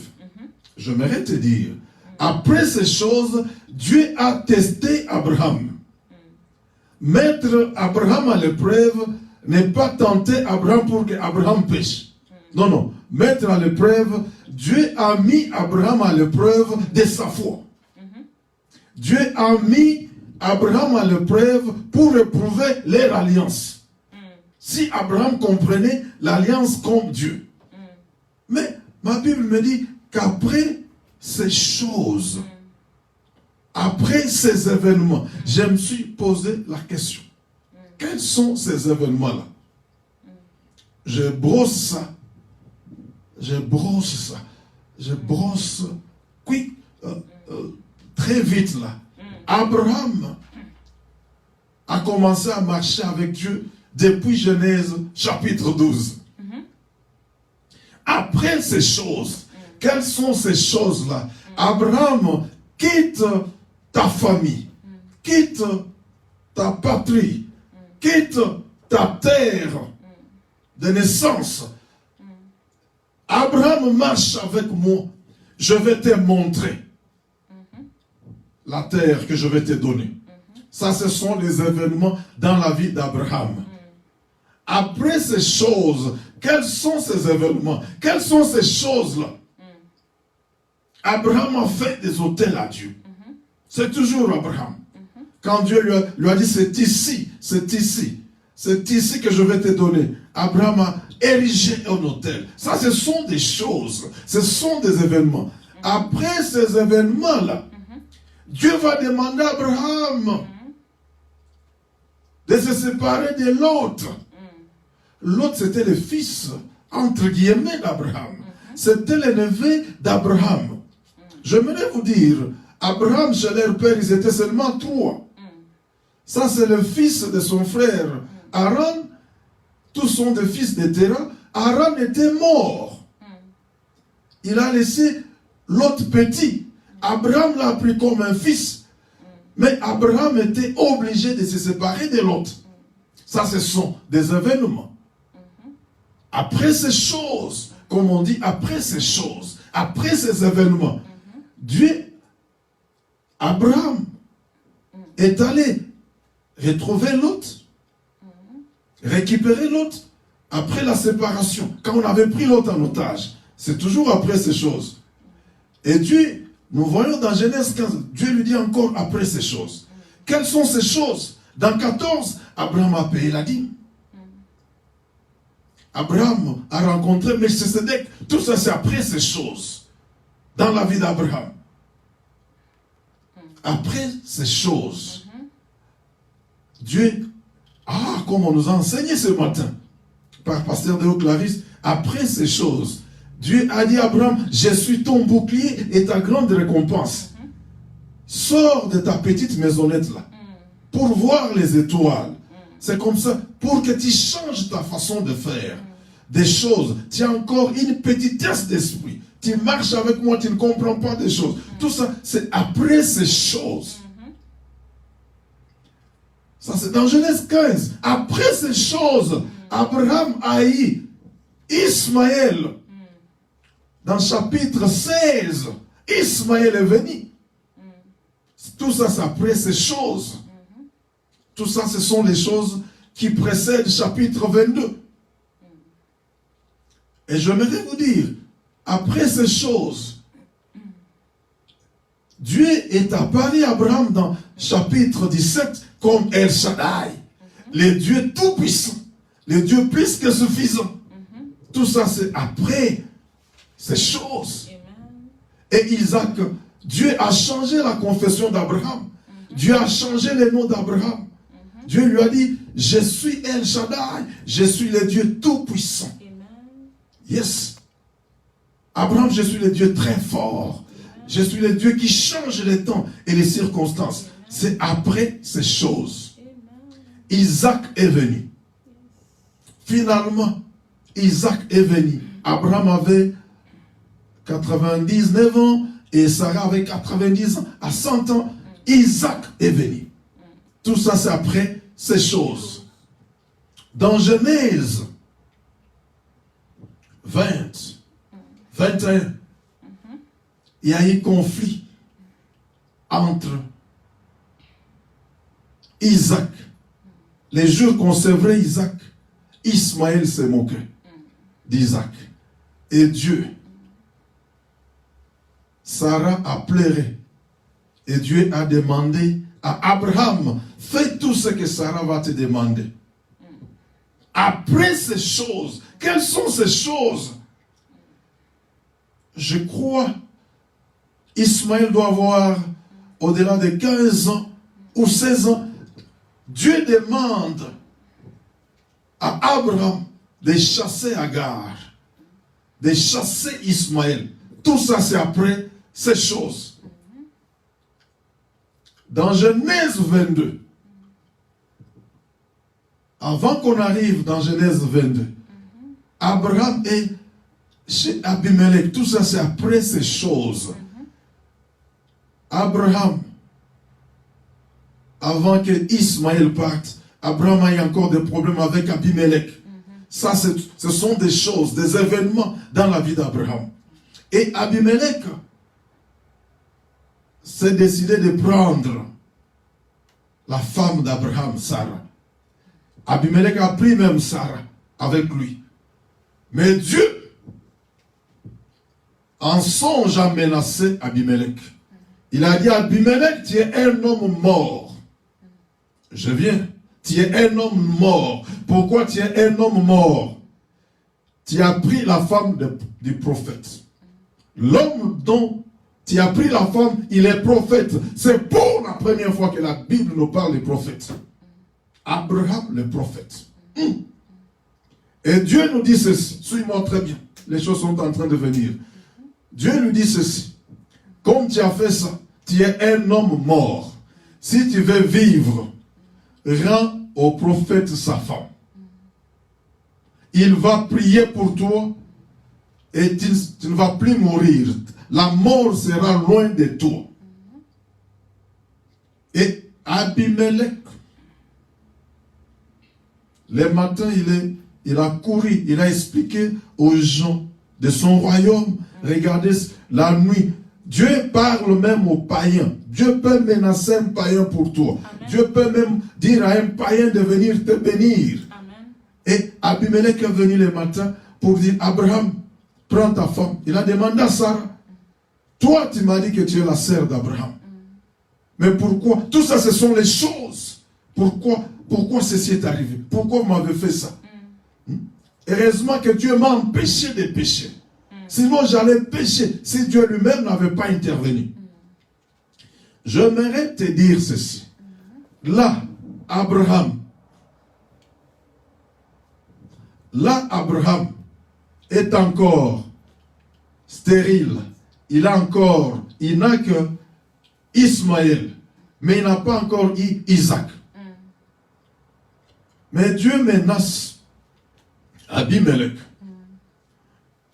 J'aimerais te dire, après ces choses, Dieu a testé Abraham. Mettre Abraham à l'épreuve n'est pas tenter Abraham pour qu'Abraham pêche. Non, non. Mettre à l'épreuve, Dieu a mis Abraham à l'épreuve de sa foi. Dieu a mis Abraham à l'épreuve pour éprouver leur alliance. Si Abraham comprenait l'alliance comme Dieu. Mais ma Bible me dit qu'après ces choses, après ces événements, je me suis posé la question. Quels sont ces événements-là? Je brosse ça. Je brosse ça. Je brosse très vite là. Abraham a commencé à marcher avec Dieu depuis Genèse chapitre 12. Après ces choses, quelles sont ces choses-là? Abraham quitte ta famille, quitte ta patrie, quitte ta terre de naissance. Abraham marche avec moi. Je vais te montrer la terre que je vais te donner. Ça, ce sont les événements dans la vie d'Abraham. Après ces choses, quels sont ces événements? Quelles sont ces choses-là? Abraham a fait des autels à Dieu. C'est toujours Abraham. Quand Dieu lui a dit, c'est ici, c'est ici. C'est ici que je vais te donner. Abraham a érigé un autel. Ça, ce sont des choses. Ce sont des événements. Après ces événements-là, Dieu va demander à Abraham de se séparer de l'autre. L'autre, c'était le fils, entre guillemets, d'Abraham. C'était le neveu d'Abraham. J'aimerais vous dire, Abraham, chez leur père, ils étaient seulement 3. Ça, c'est le fils de son frère Aaron. Tous sont des fils de Terah. Aaron était mort. Il a laissé l'autre petit. Abraham l'a pris comme un fils. Mais Abraham était obligé de se séparer de l'autre. Ça, ce sont des événements. Après ces choses, comme on dit, après ces choses, après ces événements, Dieu, Abraham, est allé retrouver l'autre, récupérer l'autre, après la séparation, quand on avait pris l'autre en otage. C'est toujours après ces choses. Et Dieu, nous voyons dans Genèse 15, Dieu lui dit encore après ces choses. Quelles sont ces choses? Dans 14, Abraham a payé la dîme. Abraham a rencontré Melchisedec. Tout ça, c'est après ces choses. Dans la vie d'Abraham. Après ces choses. Dieu, comme on nous a enseigné ce matin, par pasteur Déo Clavis, après ces choses, Dieu a dit à Abraham, je suis ton bouclier et ta grande récompense. Sors de ta petite maisonnette là, pour voir les étoiles. C'est comme ça, pour que tu changes ta façon de faire des choses. Tu as encore une petitesse d'esprit. Tu marches avec moi, tu ne comprends pas des choses. Tout ça, c'est après ces choses. Ça, c'est dans Genèse 15. Après ces choses, Abraham a eu Ismaël. Dans chapitre 16, Ismaël est venu. Tout ça, c'est après ces choses. Tout ça, ce sont les choses qui précèdent chapitre 22. Et j'aimerais vous dire, après ces choses, Dieu est apparu à Abraham dans chapitre 17 comme El Shaddai, le Dieu tout-puissant, le Dieu plus que suffisant. Tout ça, c'est après ces choses. Et Isaac, Dieu a changé la confession d'Abraham. Dieu a changé le nom d'Abraham. Dieu lui a dit, je suis El Shaddai, je suis le Dieu tout-puissant. Yes. Abraham, je suis le Dieu très fort. Je suis le Dieu qui change les temps et les circonstances. C'est après ces choses. Isaac est venu. Finalement, Isaac est venu. Abraham avait 99 ans et Sarah avait 90 ans. À 100 ans, Isaac est venu. Tout ça, c'est après ces choses. Dans Genèse 20, 21, il y a eu conflit entre Isaac. Les jours qu'on sévrait Isaac, Ismaël s'est moqué d'Isaac. Et Dieu, Sarah a pleuré. Et Dieu a demandé à Abraham, fais tout ce que Sarah va te demander. Après ces choses, quelles sont ces choses? Je crois, Ismaël doit avoir au-delà de 15 ans ou 16 ans. Dieu demande à Abraham de chasser Agar, de chasser Ismaël. Tout ça, c'est après ces choses. Dans Genèse 22, avant qu'on arrive dans Genèse 22, Abraham est chez Abimelech. Tout ça, c'est après ces choses. Abraham, avant que Ismaël parte, Abraham a eu encore des problèmes avec Abimelech. Ça, ce sont des choses, des événements dans la vie d'Abraham. Et Abimelech s'est décidé de prendre la femme d'Abraham, Sarah. Abimelech a pris même Sarah avec lui. Mais Dieu, en songe, a menacé Abimelech. Il a dit à Abimelech, tu es un homme mort. Je viens. Tu es un homme mort. Pourquoi tu es un homme mort? Tu as pris la femme du prophète. L'homme dont tu as pris la femme, il est prophète. C'est pour la première fois que la Bible nous parle des prophètes. Abraham, le prophète. Et Dieu nous dit ceci. Suis-moi très bien. Les choses sont en train de venir. Dieu nous dit ceci. Comme tu as fait ça, tu es un homme mort. Si tu veux vivre, rends au prophète sa femme. Il va prier pour toi et tu ne vas plus mourir. La mort sera loin de toi. Et Abimelech, le matin, il a couru, il a expliqué aux gens de son royaume, regardez la nuit. Dieu parle même aux païens. Dieu peut menacer un païen pour toi. Amen. Dieu peut même dire à un païen de venir te bénir. Amen. Et Abimelech est venu le matin pour dire, Abraham, prends ta femme. Il a demandé à Sarah, toi tu m'as dit que tu es la sœur d'Abraham. Mais pourquoi? Tout ça, ce sont les choses. Pourquoi ceci est arrivé? Pourquoi vous m'avez fait ça? Heureusement que Dieu m'a empêché de pécher. Sinon, j'allais pécher si Dieu lui-même n'avait pas intervenu. J'aimerais te dire ceci. Là, Abraham est encore stérile. Il n'a que Ismaël, mais il n'a pas encore Isaac. Mais Dieu menace Abimelech.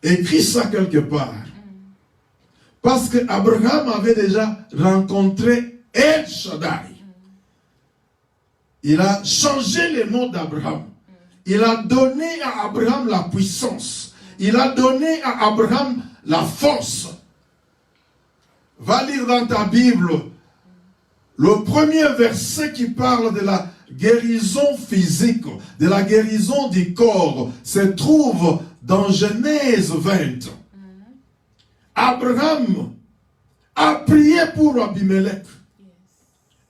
Écrit ça quelque part. Parce que Abraham avait déjà rencontré El Shaddai. Il a changé le nom d'Abraham. Il a donné à Abraham la puissance. Il a donné à Abraham la force. Va lire dans ta Bible le premier verset qui parle de la guérison physique, de la guérison du corps, se trouve dans Genèse 20. Abraham a prié pour Abimelech.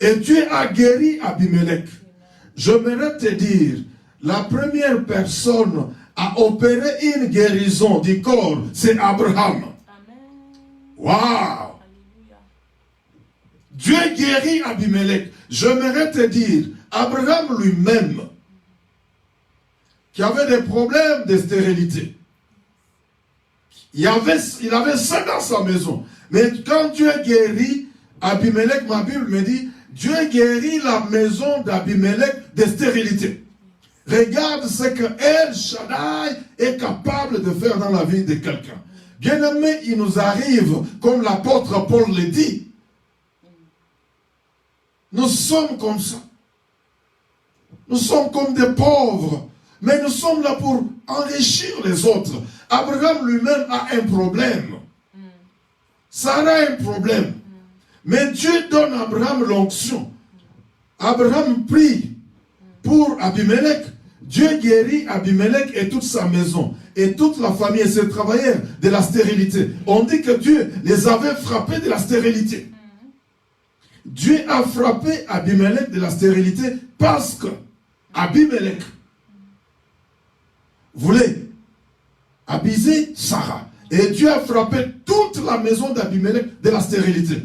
Et Dieu a guéri Abimelech. J'aimerais te dire, la première personne à opérer une guérison du corps, c'est Abraham. Waouh! Dieu guérit Abimelech. J'aimerais te dire, Abraham lui-même, qui avait des problèmes de stérilité, il avait ça dans sa maison. Mais quand Dieu guérit Abimelech, ma Bible me dit, Dieu guérit la maison d'Abimelech de stérilité. Regarde ce que El Shaddai est capable de faire dans la vie de quelqu'un. Bien-aimé, il nous arrive, comme l'apôtre Paul le dit, nous sommes comme ça. Nous sommes comme des pauvres. Mais nous sommes là pour enrichir les autres. Abraham lui-même a un problème. Sarah a un problème. Mais Dieu donne à Abraham l'onction. Abraham prie pour Abimelech. Dieu guérit Abimelech et toute sa maison. Et toute la famille et ses travailleurs de la stérilité. On dit que Dieu les avait frappés de la stérilité. Dieu a frappé Abimelech de la stérilité parce que Abimelech voulait abuser Sarah. Et Dieu a frappé toute la maison d'Abimelech de la stérilité.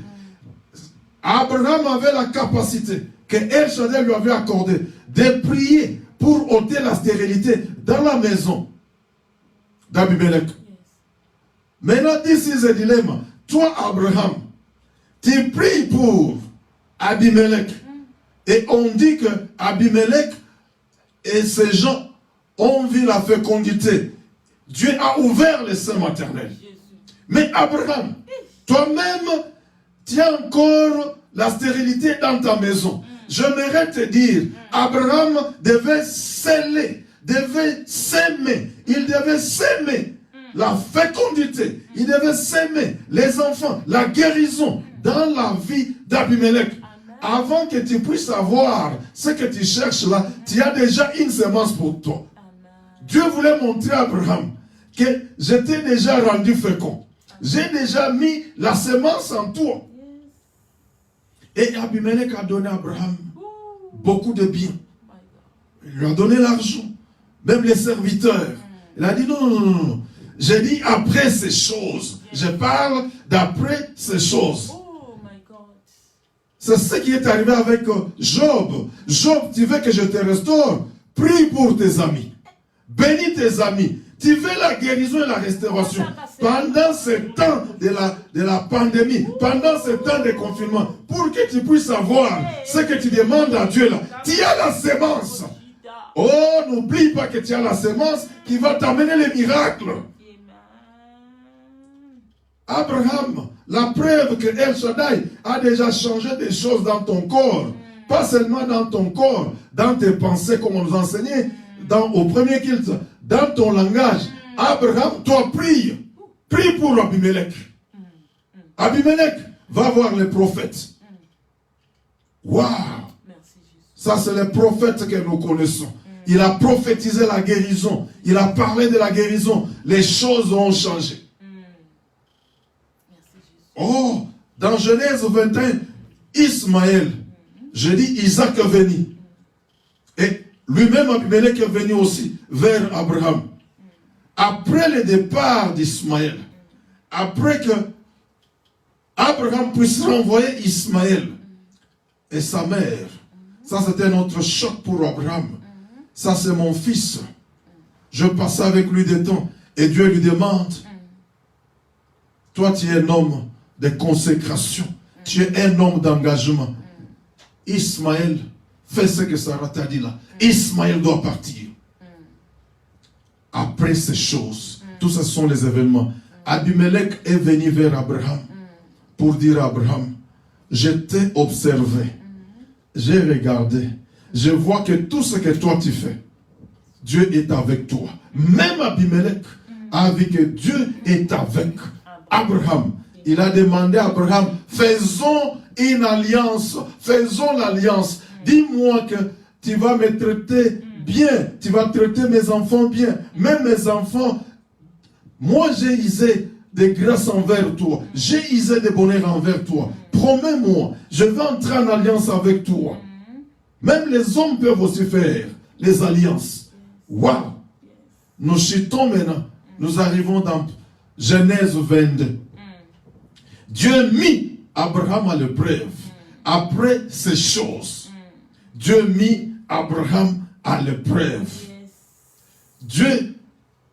Abraham avait la capacité que El Shaddai lui avait accordée de prier pour ôter la stérilité dans la maison d'Abimelech. Maintenant, this is a dilemma. Toi, Abraham, tu pries pour Abimelech. Et on dit que Abimelech et ses gens ont vu la fécondité. Dieu a ouvert les seins maternels. Mais Abraham, toi-même, tu as encore la stérilité dans ta maison. J'aimerais te dire, Abraham devait sceller, devait s'aimer. Il devait s'aimer la fécondité. Il devait s'aimer les enfants, la guérison dans la vie d'Abimelech. Avant que tu puisses avoir ce que tu cherches là, tu as déjà une semence pour toi. Dieu voulait montrer à Abraham que j'étais déjà rendu fécond. J'ai déjà mis la semence en toi. Et Abimelech a donné à Abraham beaucoup de biens. Il lui a donné l'argent, même les serviteurs. Il a dit non. J'ai dit après ces choses. Je parle d'après ces choses. C'est ce qui est arrivé avec Job. Job, tu veux que je te restaure? Prie pour tes amis. Bénis tes amis. Tu veux la guérison et la restauration. pendant ce temps de la pandémie, pendant ce temps de confinement, pour que tu puisses avoir ce que tu demandes à Dieu là. Tu as la sémence. Oh, n'oublie pas que tu as la sémence qui va t'amener les miracles. Abraham, la preuve que El Shaddai a déjà changé des choses dans ton corps. Pas seulement dans ton corps, dans tes pensées, comme on nous enseignait au premier culte, dans ton langage. Abraham, toi, prie. Prie pour Abimelech. Abimelech va voir les prophètes. Waouh! Ça, c'est les prophètes que nous connaissons. Il a prophétisé la guérison. Il a parlé de la guérison. Les choses ont changé. Oh, dans Genèse 21, Ismaël, je dis Isaac est venu. Et lui-même, Abimelech est venu aussi vers Abraham. Après le départ d'Ismaël, après que Abraham puisse renvoyer Ismaël et sa mère, ça c'était un autre choc pour Abraham. Ça c'est mon fils. Je passais avec lui des temps et Dieu lui demande, toi tu es un homme de consécration, tu es un homme d'engagement. Ismaël, fais ce que Sarah t'a dit là. Ismaël doit partir. Après ces choses, tout ce sont les événements. Abimelech est venu vers Abraham pour dire à Abraham, je t'ai observé, j'ai regardé, je vois que tout ce que toi tu fais, Dieu est avec toi. Même Abimelech a vu que Dieu est avec Abraham. Il a demandé à Abraham, faisons une alliance, faisons l'alliance. Dis-moi que tu vas me traiter bien, tu vas traiter mes enfants bien. Même mes enfants, moi j'ai usé de grâce envers toi. J'ai usé de bonheur envers toi. Promets-moi, je vais entrer en alliance avec toi. Même les hommes peuvent aussi faire les alliances. Waouh! Nous chutons maintenant. Nous arrivons dans Genèse 22. Dieu mit Abraham à l'épreuve. Après ces choses, Dieu mit Abraham à l'épreuve. Dieu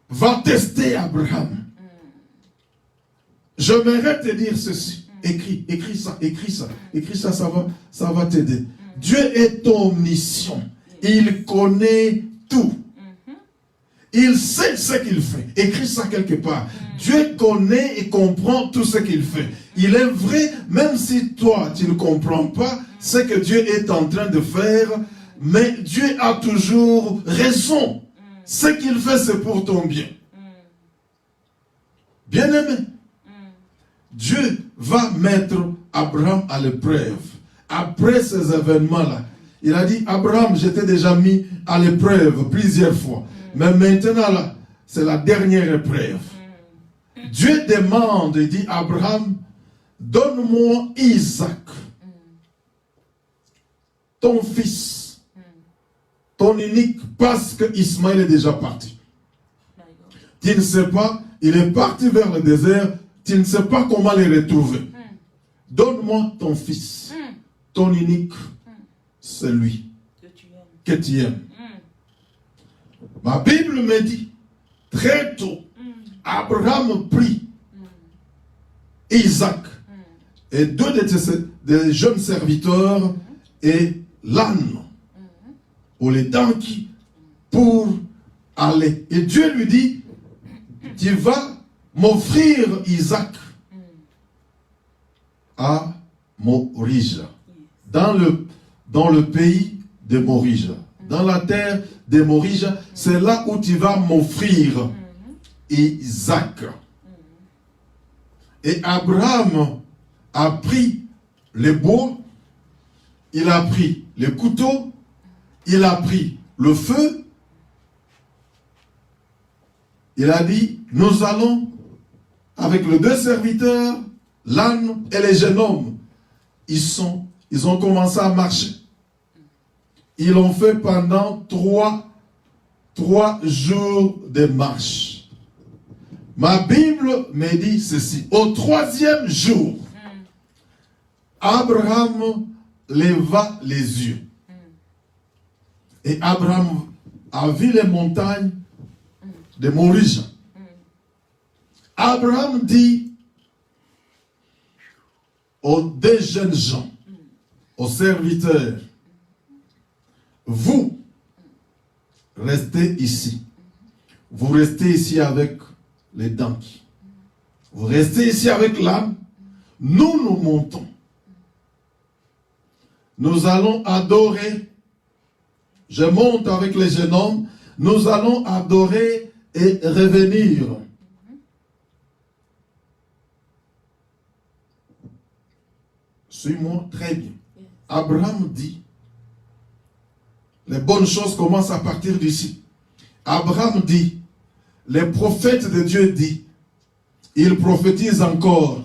va tester Abraham. J'aimerais te dire ceci. Écris ça, ça va t'aider. Dieu est omniscient. Il connaît tout. Il sait ce qu'il fait. Écris ça quelque part. Dieu connaît et comprend tout ce qu'il fait. Il est vrai, même si toi, tu ne comprends pas ce que Dieu est en train de faire, mais Dieu a toujours raison. Ce qu'il fait, c'est pour ton bien. Bien-aimé, Dieu va mettre Abraham à l'épreuve. Après ces événements-là, il a dit, Abraham, je t'ai déjà mis à l'épreuve plusieurs fois. Mais maintenant, là, c'est la dernière épreuve. Dieu demande, il dit, Abraham, donne-moi Isaac, ton fils, ton unique, parce que Ismaël est déjà parti. Tu ne sais pas, il est parti vers le désert, tu ne sais pas comment le retrouver. Donne-moi ton fils, ton unique, celui que tu aimes. Ma Bible me dit, très tôt, Abraham prit Isaac et deux des jeunes serviteurs et l'âne ou les donkeys pour aller. Et Dieu lui dit, tu vas m'offrir Isaac à Morija, dans le pays de Morija. Dans la terre de Morija, c'est là où tu vas m'offrir Isaac. Et Abraham a pris le bois, il a pris le couteau, il a pris le feu. Il a dit, nous allons, avec les deux serviteurs, l'âne et les jeunes hommes, ils ont commencé à marcher. Ils l'ont fait pendant trois jours de marche. Ma Bible me dit ceci. Au troisième jour, Abraham leva les yeux. Et Abraham a vu les montagnes de Morija. Abraham dit aux deux jeunes gens, aux serviteurs, vous restez ici. Vous restez ici avec les donkeys. Vous restez ici avec l'âne. Nous, nous montons. Nous allons adorer. Je monte avec les jeunes hommes. Nous allons adorer et revenir. Suis-moi très bien. Abraham dit, les bonnes choses commencent à partir d'ici. Abraham dit, les prophètes de Dieu disent, il prophétise encore,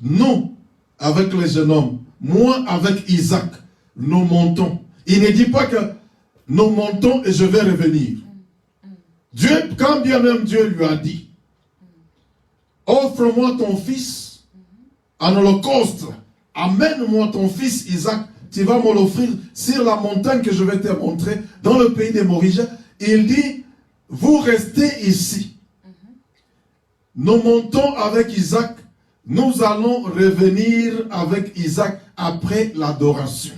nous, avec les jeunes hommes, moi avec Isaac, nous montons. Il ne dit pas que nous montons et je vais revenir. Dieu, quand bien même Dieu lui a dit, offre-moi ton fils en holocauste, amène-moi ton fils Isaac, tu vas me l'offrir sur la montagne que je vais te montrer, dans le pays des Morigiens. Il dit, vous restez ici. Nous montons avec Isaac, nous allons revenir avec Isaac après l'adoration.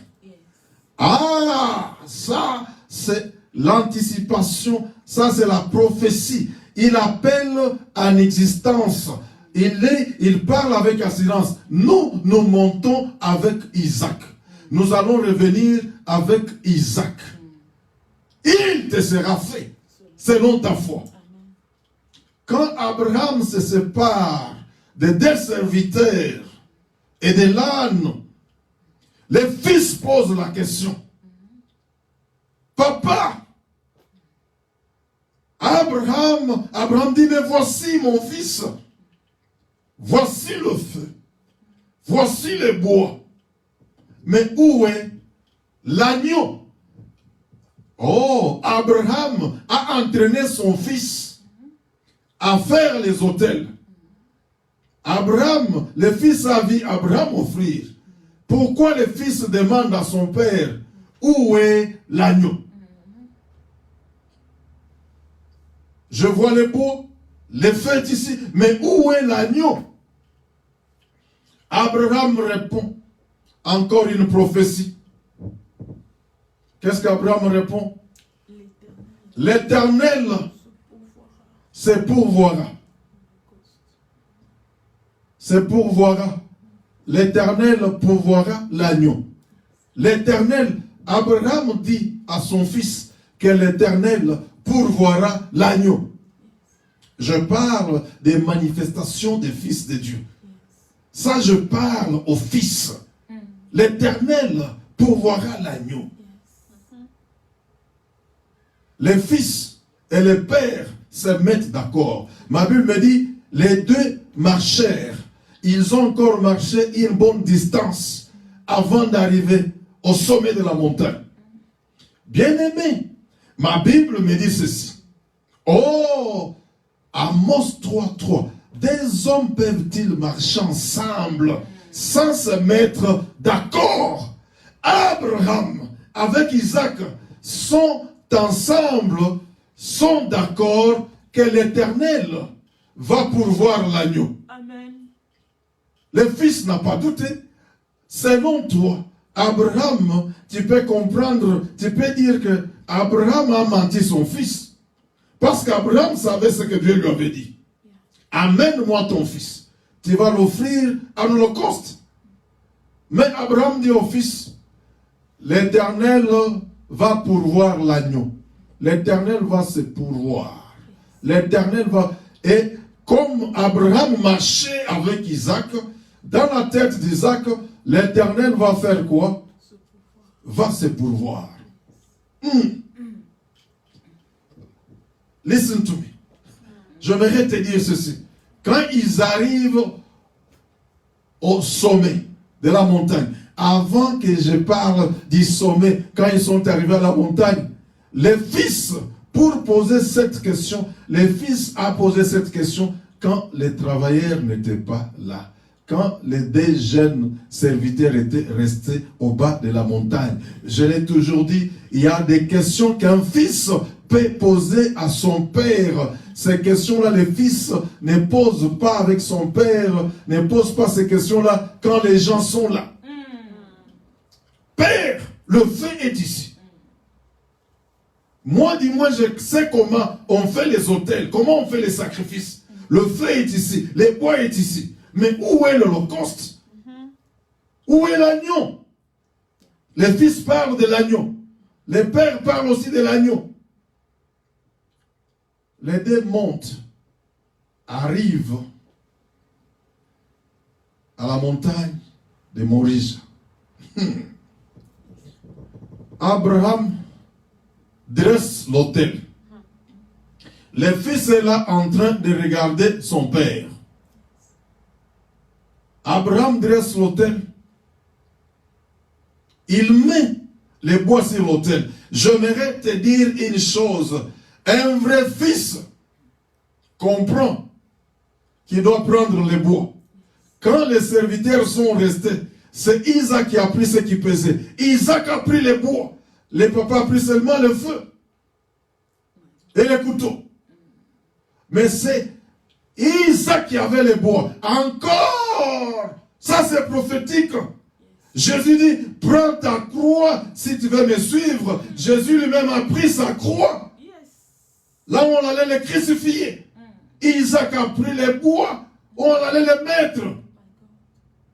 Ah, ça c'est l'anticipation, ça c'est la prophétie. Il appelle en existence. Il parle avec assurance. Nous montons avec Isaac. Nous allons revenir avec Isaac. Il te sera fait selon ta foi. Quand Abraham se sépare des deux serviteurs et de l'âne, les fils posent la question. Papa, Abraham dit, mais voici mon fils. Voici le feu. Voici les bois. Mais où est l'agneau? Oh, Abraham a entraîné son fils à faire les autels. Abraham, le fils a vu Abraham offrir. Pourquoi le fils demande à son père, où est l'agneau? Je vois les bois, les fêtes ici, mais où est l'agneau? Abraham répond, encore une prophétie. Qu'est-ce qu'Abraham répond? L'Éternel c'est pourvoira. C'est pourvoira. L'Éternel pourvoira l'agneau. L'Éternel, Abraham dit à son fils que l'Éternel pourvoira l'agneau. Je parle des manifestations des fils de Dieu. Ça, je parle aux fils. L'Éternel pourvoira l'agneau. Les fils et les pères se mettent d'accord. Ma Bible me dit, les deux marchèrent. Ils ont encore marché une bonne distance avant d'arriver au sommet de la montagne. Bien-aimé, ma Bible me dit ceci. Oh, Amos 3:3. Des hommes peuvent-ils marcher ensemble sans se mettre d'accord? Abraham avec Isaac sont ensemble, sont d'accord que l'Éternel va pourvoir l'agneau. Amen. Le fils n'a pas douté. Selon toi, Abraham, tu peux comprendre, tu peux dire que Abraham a menti son fils. Parce qu'Abraham savait ce que Dieu lui avait dit. Amène-moi ton fils. Tu vas l'offrir en holocauste. Mais Abraham dit au fils, l'Éternel va pourvoir l'agneau. L'Éternel va se pourvoir. L'Éternel va... Et comme Abraham marchait avec Isaac, dans la tête d'Isaac, l'Éternel va faire quoi? Va se pourvoir. Listen to me. J'aimerais te dire ceci. Quand ils arrivent au sommet de la montagne, avant que je parle du sommet, quand ils sont arrivés à la montagne, les fils, pour poser cette question, les fils ont posé cette question quand les travailleurs n'étaient pas là. Quand les deux jeunes serviteurs étaient restés au bas de la montagne. Je l'ai toujours dit, il y a des questions qu'un fils peut poser à son père ces questions-là, les fils ne posent pas avec son père, ne posent pas ces questions-là quand les gens sont là. Père, le feu est ici. Moi, dis-moi, je sais comment on fait les autels, comment on fait les sacrifices. Le feu est ici, les bois est ici. Mais où est l'holocauste? Où est l'agneau? Les fils parlent de l'agneau. Les pères parlent aussi de l'agneau. Les deux montent, arrivent à la montagne de Morija. Abraham dresse l'autel. Le fils est là en train de regarder son père. Abraham dresse l'autel. Il met les bois sur l'autel. J'aimerais te dire une chose. Un vrai fils comprend qu'il doit prendre les bois. Quand les serviteurs sont restés, c'est Isaac qui a pris ce qui pesait. Isaac a pris les bois. Le papa a pris seulement le feu et les couteaux. Mais c'est Isaac qui avait les bois. Encore! Ça c'est prophétique. Jésus dit, prends ta croix si tu veux me suivre. Jésus lui-même a pris sa croix. Là où on allait le crucifier. Isaac a pris les bois où on allait les mettre.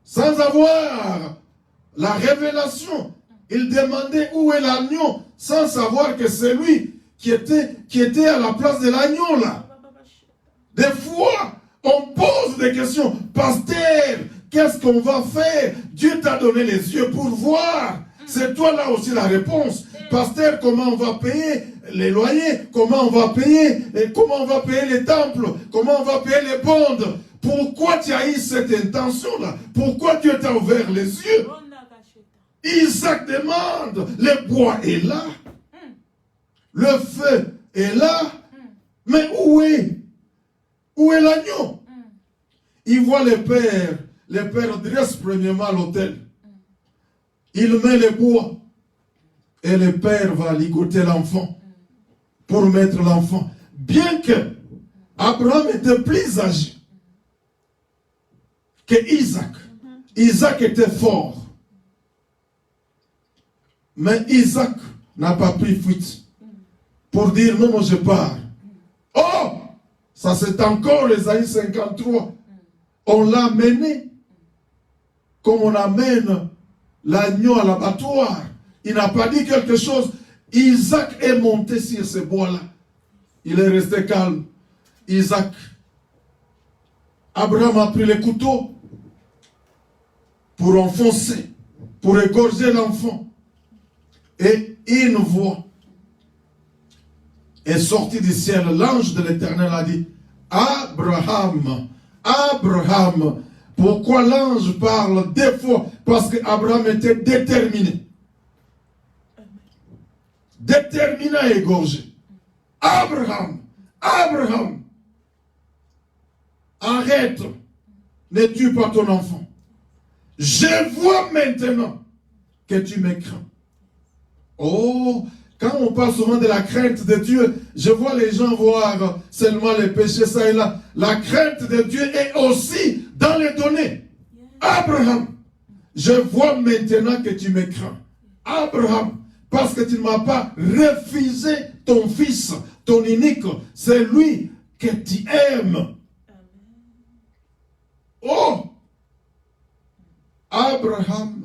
Sans avoir la révélation. Il demandait où est l'agneau, sans savoir que c'est lui qui était à la place de l'agneau là. Des fois, on pose des questions. Pasteur, qu'est-ce qu'on va faire? Dieu t'a donné les yeux pour voir. C'est toi là aussi la réponse. Pasteur, comment on va payer les loyers? Comment on va payer? Comment on va payer les temples? Comment on va payer les bondes? Pourquoi tu as eu cette intention-là? Pourquoi Dieu t'a ouvert les yeux? Isaac demande, le bois est là, le feu est là, mais où est l'agneau? Il voit le père dresse premièrement l'autel, il met le bois, et le père va ligoter l'enfant, pour mettre l'enfant. Bien que Abraham était plus âgé que Isaac, Isaac était fort. Mais Isaac n'a pas pris fuite pour dire non, je pars. Oh, ça c'est encore Ésaïe 53. On l'a mené comme on amène l'agneau à l'abattoir. Il n'a pas dit quelque chose. Isaac est monté sur ce bois-là. Il est resté calme. Isaac. Abraham a pris le couteau pour enfoncer, pour égorger l'enfant. Et une voix est sortie du ciel. L'ange de l'Éternel a dit, Abraham, Abraham. Pourquoi l'ange parle deux fois? Parce qu'Abraham était déterminé. Déterminé à égorger. Abraham, Abraham, arrête, ne tue pas ton enfant. Je vois maintenant que tu me crains. Oh, quand on parle souvent de la crainte de Dieu, je vois les gens voir seulement les péchés, ça et là. La crainte de Dieu est aussi dans les données. Abraham, je vois maintenant que tu me crains. Abraham, parce que tu ne m'as pas refusé ton fils, ton unique, c'est lui que tu aimes. Oh, Abraham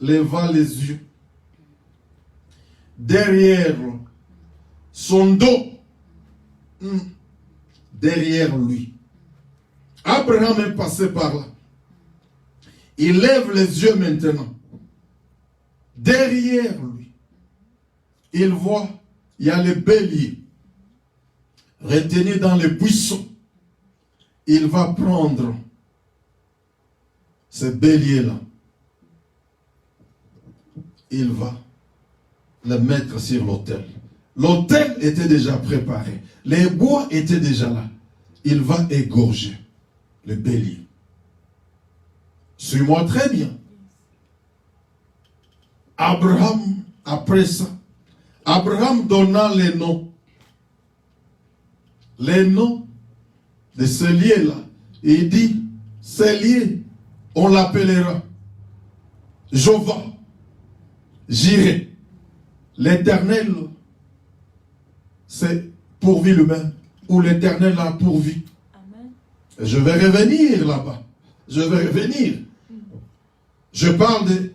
leva les yeux. Derrière son dos, derrière lui. Abraham est passé par là. Il lève les yeux maintenant. Derrière lui, il voit, il y a le bélier retenu dans les buissons. Il va prendre ce bélier-là. Il va le mettre sur l'autel. L'autel était déjà préparé. Les bois étaient déjà là. Il va égorger le bélier. Suis-moi très bien. Abraham, après ça, Abraham donna les noms les noms de ce lieu-là. Et il dit, ce lieu, on l'appellera Jéhovah, Jireh. L'Éternel, c'est pourvu lui-même, ou l'Éternel a pourvu. Amen. Je vais revenir là-bas. Je vais revenir. Je parle de,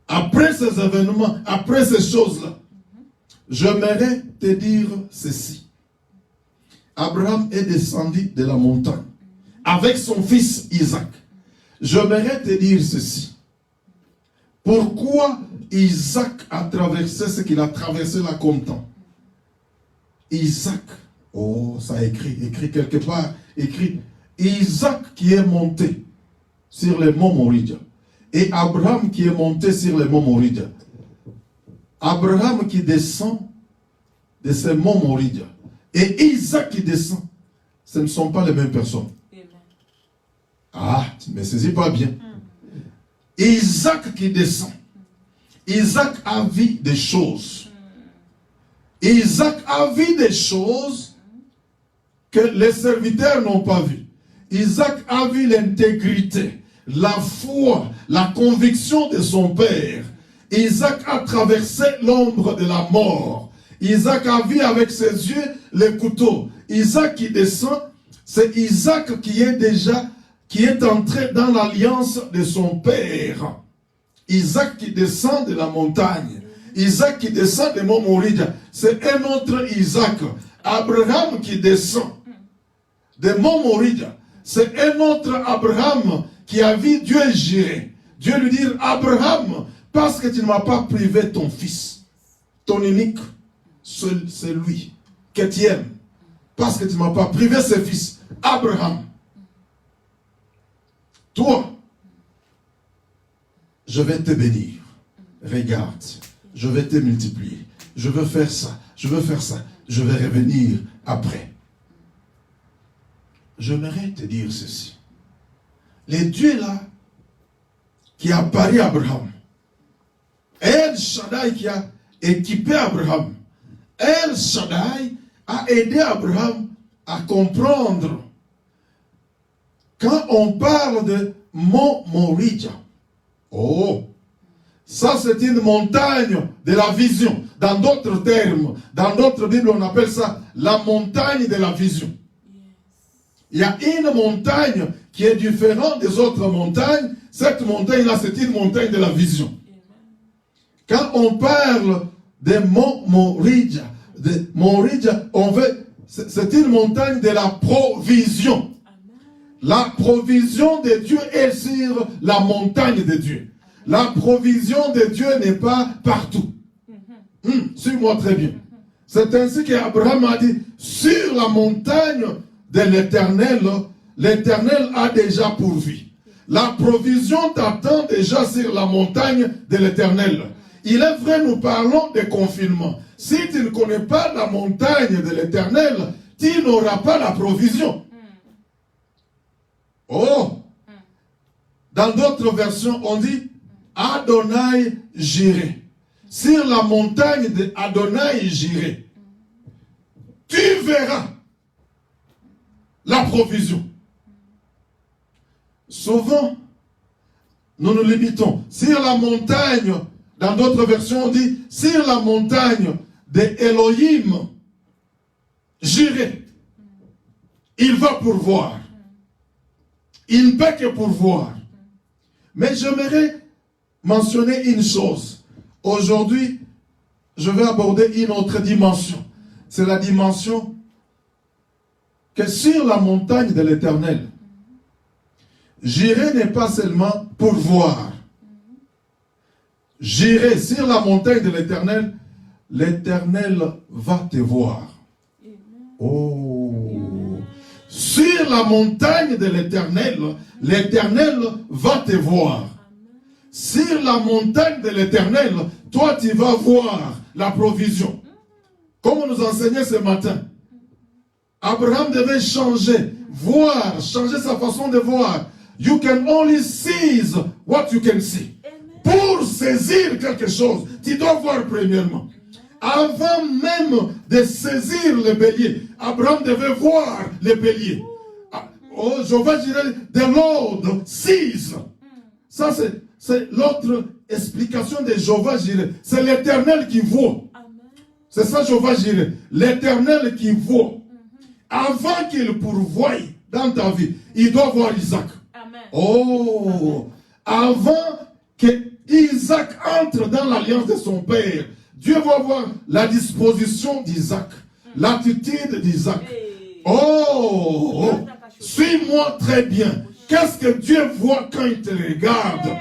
après ces événements, après ces choses-là, j'aimerais te dire ceci. Abraham est descendu de la montagne avec son fils Isaac. J'aimerais te dire ceci. Pourquoi Isaac a traversé ce qu'il a traversé là comme temps? Isaac, oh, ça écrit quelque part, écrit Isaac qui est monté sur les monts Moriah et Abraham qui est monté sur les monts Moriah. Abraham qui descend de ces monts Moriah et Isaac qui descend, ce ne sont pas les mêmes personnes. Ah, tu ne me saisis pas bien. Isaac qui descend. Isaac a vu des choses. Isaac a vu des choses que les serviteurs n'ont pas vues. Isaac a vu l'intégrité, la foi, la conviction de son père. Isaac a traversé l'ombre de la mort. Isaac a vu avec ses yeux le couteau. Isaac qui descend, c'est Isaac qui est entré dans l'alliance de son père. Isaac qui descend de la montagne. Isaac qui descend de mont Moriah. C'est un autre Isaac. Abraham qui descend de mont Moriah. C'est un autre Abraham qui a vu Dieu gérer. Dieu lui dit, Abraham, parce que tu ne m'as pas privé ton fils, ton unique, c'est lui que tu aimes. Parce que tu ne m'as pas privé ses fils. Abraham, toi, je vais te bénir. Regarde, je vais te multiplier. Je veux faire ça, je veux faire ça. Je vais revenir après. J'aimerais te dire ceci. Les dieux là, qui a pari Abraham, El Shaddai qui a équipé Abraham, El Shaddai a aidé Abraham à comprendre. Quand on parle de mont Moriah, oh, ça c'est une montagne de la vision. Dans d'autres termes, dans d'autres Bibles, on appelle ça la montagne de la vision. Il y a une montagne qui est différente des autres montagnes. Cette montagne-là, c'est une montagne de la vision. Quand on parle de mont Moriah, c'est une montagne de la provision. La provision de Dieu est sur la montagne de Dieu. La provision de Dieu n'est pas partout. Suis-moi très bien. C'est ainsi qu'Abraham a dit, sur la montagne de l'Éternel, l'Éternel a déjà pourvu. La provision t'attend déjà sur la montagne de l'Éternel. Il est vrai, nous parlons de confinement. Si tu ne connais pas la montagne de l'Éternel, tu n'auras pas la provision. Oh! Dans d'autres versions, on dit Adonai Jireh. Sur la montagne de Adonai Jireh, tu verras la provision. Souvent, nous nous limitons. Sur la montagne, dans d'autres versions, on dit sur la montagne de Elohim, Jireh, il va pourvoir. Il ne peut que pourvoir. Mais j'aimerais mentionner une chose. Aujourd'hui, je vais aborder une autre dimension. C'est la dimension que sur la montagne de l'Éternel, Jireh n'est pas seulement pourvoir. Jireh sur la montagne de l'Éternel, l'Éternel va te voir. Oh! Sur la montagne de l'Éternel, l'Éternel va te voir. Sur la montagne de l'Éternel, toi tu vas voir la provision. Comme on nous enseignait ce matin, Abraham devait changer, voir, changer sa façon de voir. You can only seize what you can see. Pour saisir quelque chose, tu dois voir premièrement. Avant même de saisir le bélier, Abraham devait voir le bélier. Oh, Jéhovah Jireh, the Lord sees. Ça, c'est l'autre explication de Jéhovah Jireh. C'est l'Éternel qui voit. C'est ça, Jéhovah Jireh. L'Éternel qui voit. Avant qu'il pourvoie dans ta vie, il doit voir Isaac. Amen. Oh, avant que Isaac entre dans l'alliance de son père, Dieu va voir la disposition d'Isaac, l'attitude d'Isaac. Oh, suis-moi très bien. Qu'est-ce que Dieu voit quand il te regarde?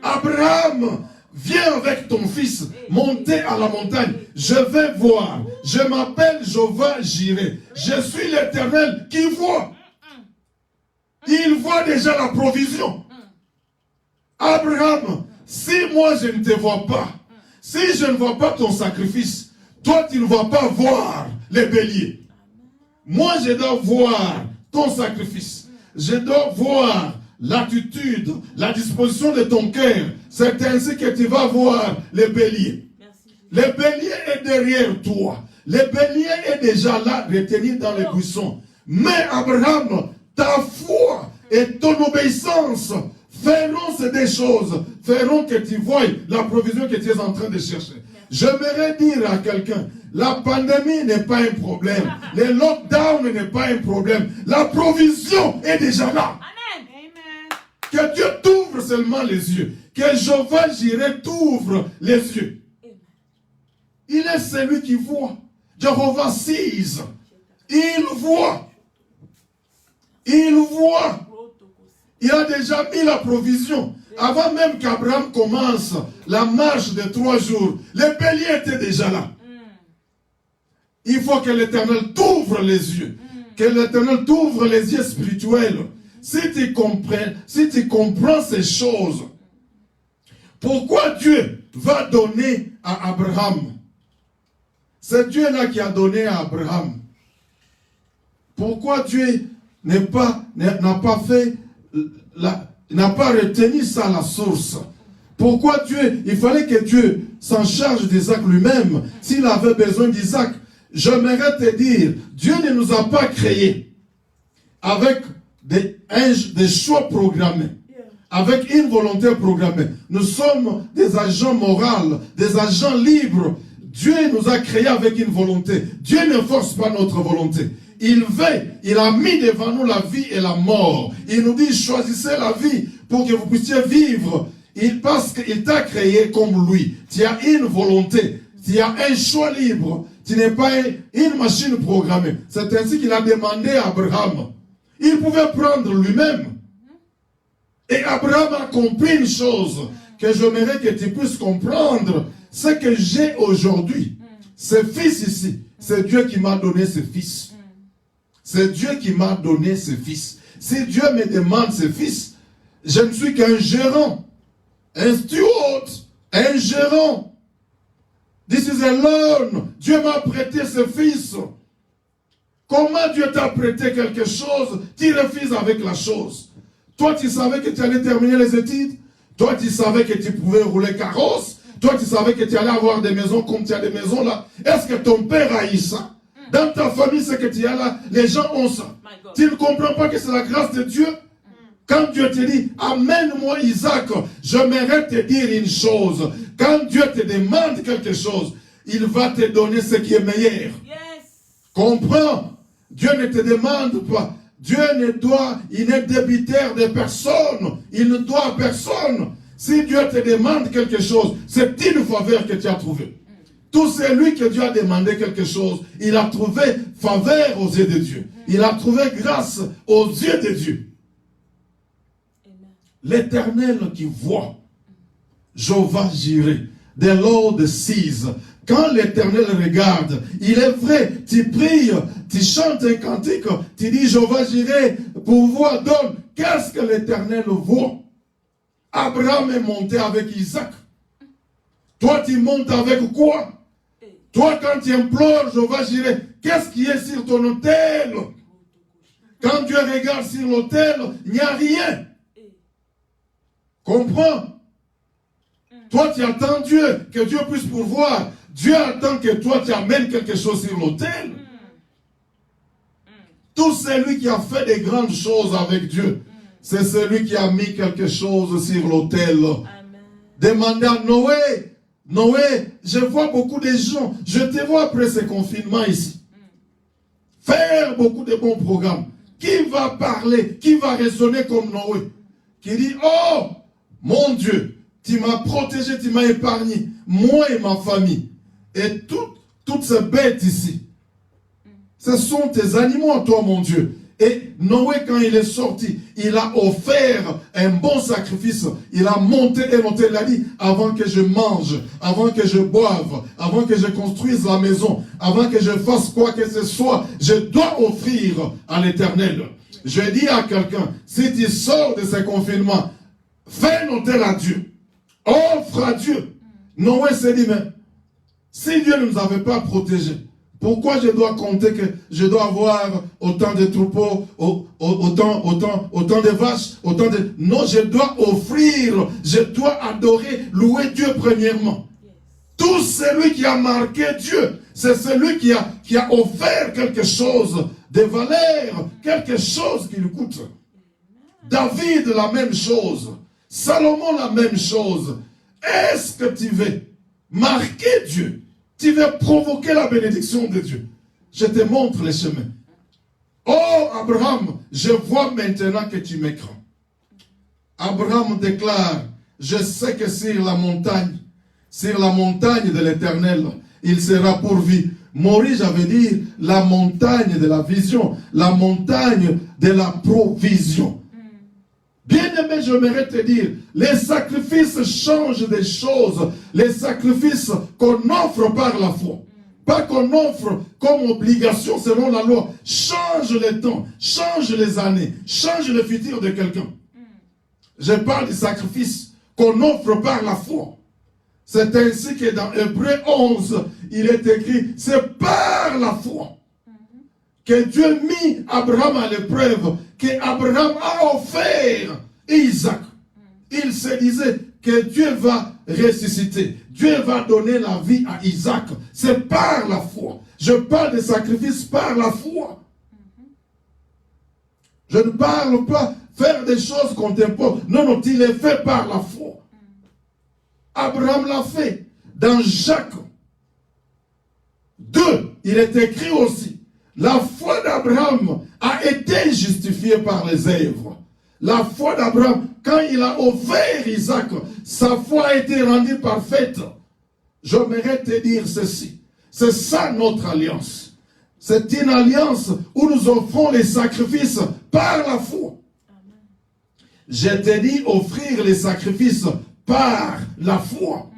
Abraham, viens avec ton fils, montez à la montagne. Je vais voir. Je m'appelle Jéhovah Jireh. Je suis l'Éternel qui voit. Il voit déjà la provision. Abraham, si moi je ne te vois pas, si je ne vois pas ton sacrifice, toi tu ne vas pas voir les béliers. Moi je dois voir ton sacrifice. Je dois voir l'attitude, la disposition de ton cœur. C'est ainsi que tu vas voir les béliers. Le bélier est derrière toi. Le bélier est déjà là, retenu dans les buissons. Mais Abraham, ta foi et ton obéissance feront ces deux choses, feront que tu voies la provision que tu es en train de chercher. J'aimerais dire à quelqu'un, la pandémie n'est pas un problème, le lockdown n'est pas un problème, la provision est déjà là. Que Dieu t'ouvre seulement les yeux, que Jéhovah Jireh t'ouvre les yeux. Il est celui qui voit. Jéhovah sees. Il voit. Il voit. Il a déjà mis la provision. Avant même qu'Abraham commence la marche de 3 jours, les béliers étaient déjà là. Il faut que l'Éternel t'ouvre les yeux. Que l'Éternel t'ouvre les yeux spirituels. Si tu comprends ces choses, pourquoi Dieu va donner à Abraham? C'est Dieu là qui a donné à Abraham. Pourquoi Dieu n'a pas retenu ça à la source? Pourquoi Dieu, il fallait que Dieu s'en charge d'Isaac lui-même, s'il avait besoin d'Isaac? J'aimerais te dire, Dieu ne nous a pas créés avec des choix programmés, avec une volonté programmée. Nous sommes des agents moraux, des agents libres. Dieu nous a créés avec une volonté. Dieu ne force pas notre volonté. Il veut, il a mis devant nous la vie et la mort. Il nous dit, choisissez la vie pour que vous puissiez vivre. Parce qu'il t'a créé comme lui. Tu as une volonté. Tu as un choix libre. Tu n'es pas une machine programmée. C'est ainsi qu'il a demandé à Abraham. Il pouvait prendre lui-même. Et Abraham a compris une chose que j'aimerais que tu puisses comprendre. Ce que j'ai aujourd'hui, ce fils ici, c'est Dieu qui m'a donné ce fils. C'est Dieu qui m'a donné ce fils. Si Dieu me demande ce fils, je ne suis qu'un gérant, un steward, un gérant. This is a loan. Dieu m'a prêté ce fils. Comment Dieu t'a prêté quelque chose, tu refuses avec la chose. Toi, tu savais que tu allais terminer les études. Toi, tu savais que tu pouvais rouler carrosse. Toi, tu savais que tu allais avoir des maisons comme tu as des maisons là. Est-ce que ton père a eu ça? Dans ta famille, ce que tu as là, les gens ont ça. Tu ne comprends pas que c'est la grâce de Dieu? Quand Dieu te dit, amène-moi Isaac, j'aimerais te dire une chose. Quand Dieu te demande quelque chose, il va te donner ce qui est meilleur. Comprends? Dieu ne te demande pas. Dieu il n'est débiteur de personne. Il ne doit à personne. Si Dieu te demande quelque chose, c'est une faveur que tu as trouvée. Tout celui que Dieu a demandé quelque chose, il a trouvé faveur aux yeux de Dieu. Il a trouvé grâce aux yeux de Dieu. L'Éternel qui voit, Jéhovah Jireh, the Lord sees. Quand l'Éternel regarde, il est vrai, tu pries, tu chantes un cantique, tu dis Jéhovah Jireh, pourvoir donne. Qu'est-ce que l'Éternel voit? Abraham est monté avec Isaac. Toi, tu montes avec quoi? Toi, quand tu implores Jéhovah Jireh, qu'est-ce qui est sur ton autel? Quand Dieu regarde sur l'autel, il n'y a rien. Comprends? Toi, tu attends Dieu, que Dieu puisse pourvoir. Dieu attend que toi tu amènes quelque chose sur l'autel. Tout celui qui a fait des grandes choses avec Dieu, c'est celui qui a mis quelque chose sur l'autel. Demandez à Noé, Noé, je vois beaucoup de gens, je te vois après ce confinement ici, faire beaucoup de bons programmes. Qui va parler, qui va raisonner comme Noé? Qui dit, oh, mon Dieu, tu m'as protégé, tu m'as épargné, moi et ma famille. Et toutes ces bêtes ici, ce sont tes animaux à toi, mon Dieu. Et Noé, quand il est sorti, il a offert un bon sacrifice. Il a monté et monté, il a dit, avant que je mange, avant que je boive, avant que je construise la maison, avant que je fasse quoi que ce soit, je dois offrir à l'Éternel. Je dis à quelqu'un, si tu sors de ce confinement, fais un autel à Dieu. Offre à Dieu. Noé s'est dit, mais si Dieu ne nous avait pas protégés, pourquoi je dois compter que je dois avoir autant de troupeaux, autant de vaches, autant de... Non, je dois offrir, je dois adorer, louer Dieu premièrement. Tout celui qui a marqué Dieu, c'est celui qui a offert quelque chose de valeur, quelque chose qui lui coûte. David, la même chose. Salomon, la même chose. Est-ce que tu veux marquer Dieu? Tu veux provoquer la bénédiction de Dieu? Je te montre les chemins. Oh Abraham, je vois maintenant que tu me crains. Abraham déclare, je sais que sur la montagne de l'Éternel, il sera pourvu. Maurice, j'avais dit, la montagne de la vision, la montagne de la provision. Bien-aimé, j'aimerais te dire, les sacrifices changent des choses. Les sacrifices qu'on offre par la foi, pas qu'on offre comme obligation selon la loi, change le temps, change les années, change le futur de quelqu'un. Je parle des sacrifices qu'on offre par la foi. C'est ainsi que dans Hébreux 11, il est écrit, c'est par la foi que Dieu mit Abraham à l'épreuve, qu'Abraham a offert Isaac. Il se disait que Dieu va ressusciter. Dieu va donner la vie à Isaac. C'est par la foi. Je parle de sacrifice par la foi. Je ne parle pas faire des choses qu'on t'impose. Non, non, tu les fais par la foi. Abraham l'a fait. Dans Jacques 2, il est écrit aussi, la foi d'Abraham a été justifiée par les œuvres. La foi d'Abraham, quand il a offert Isaac, sa foi a été rendue parfaite. J'aimerais te dire ceci. C'est ça notre alliance. C'est une alliance où nous offrons les sacrifices par la foi. Je t'ai dit offrir les sacrifices par la foi.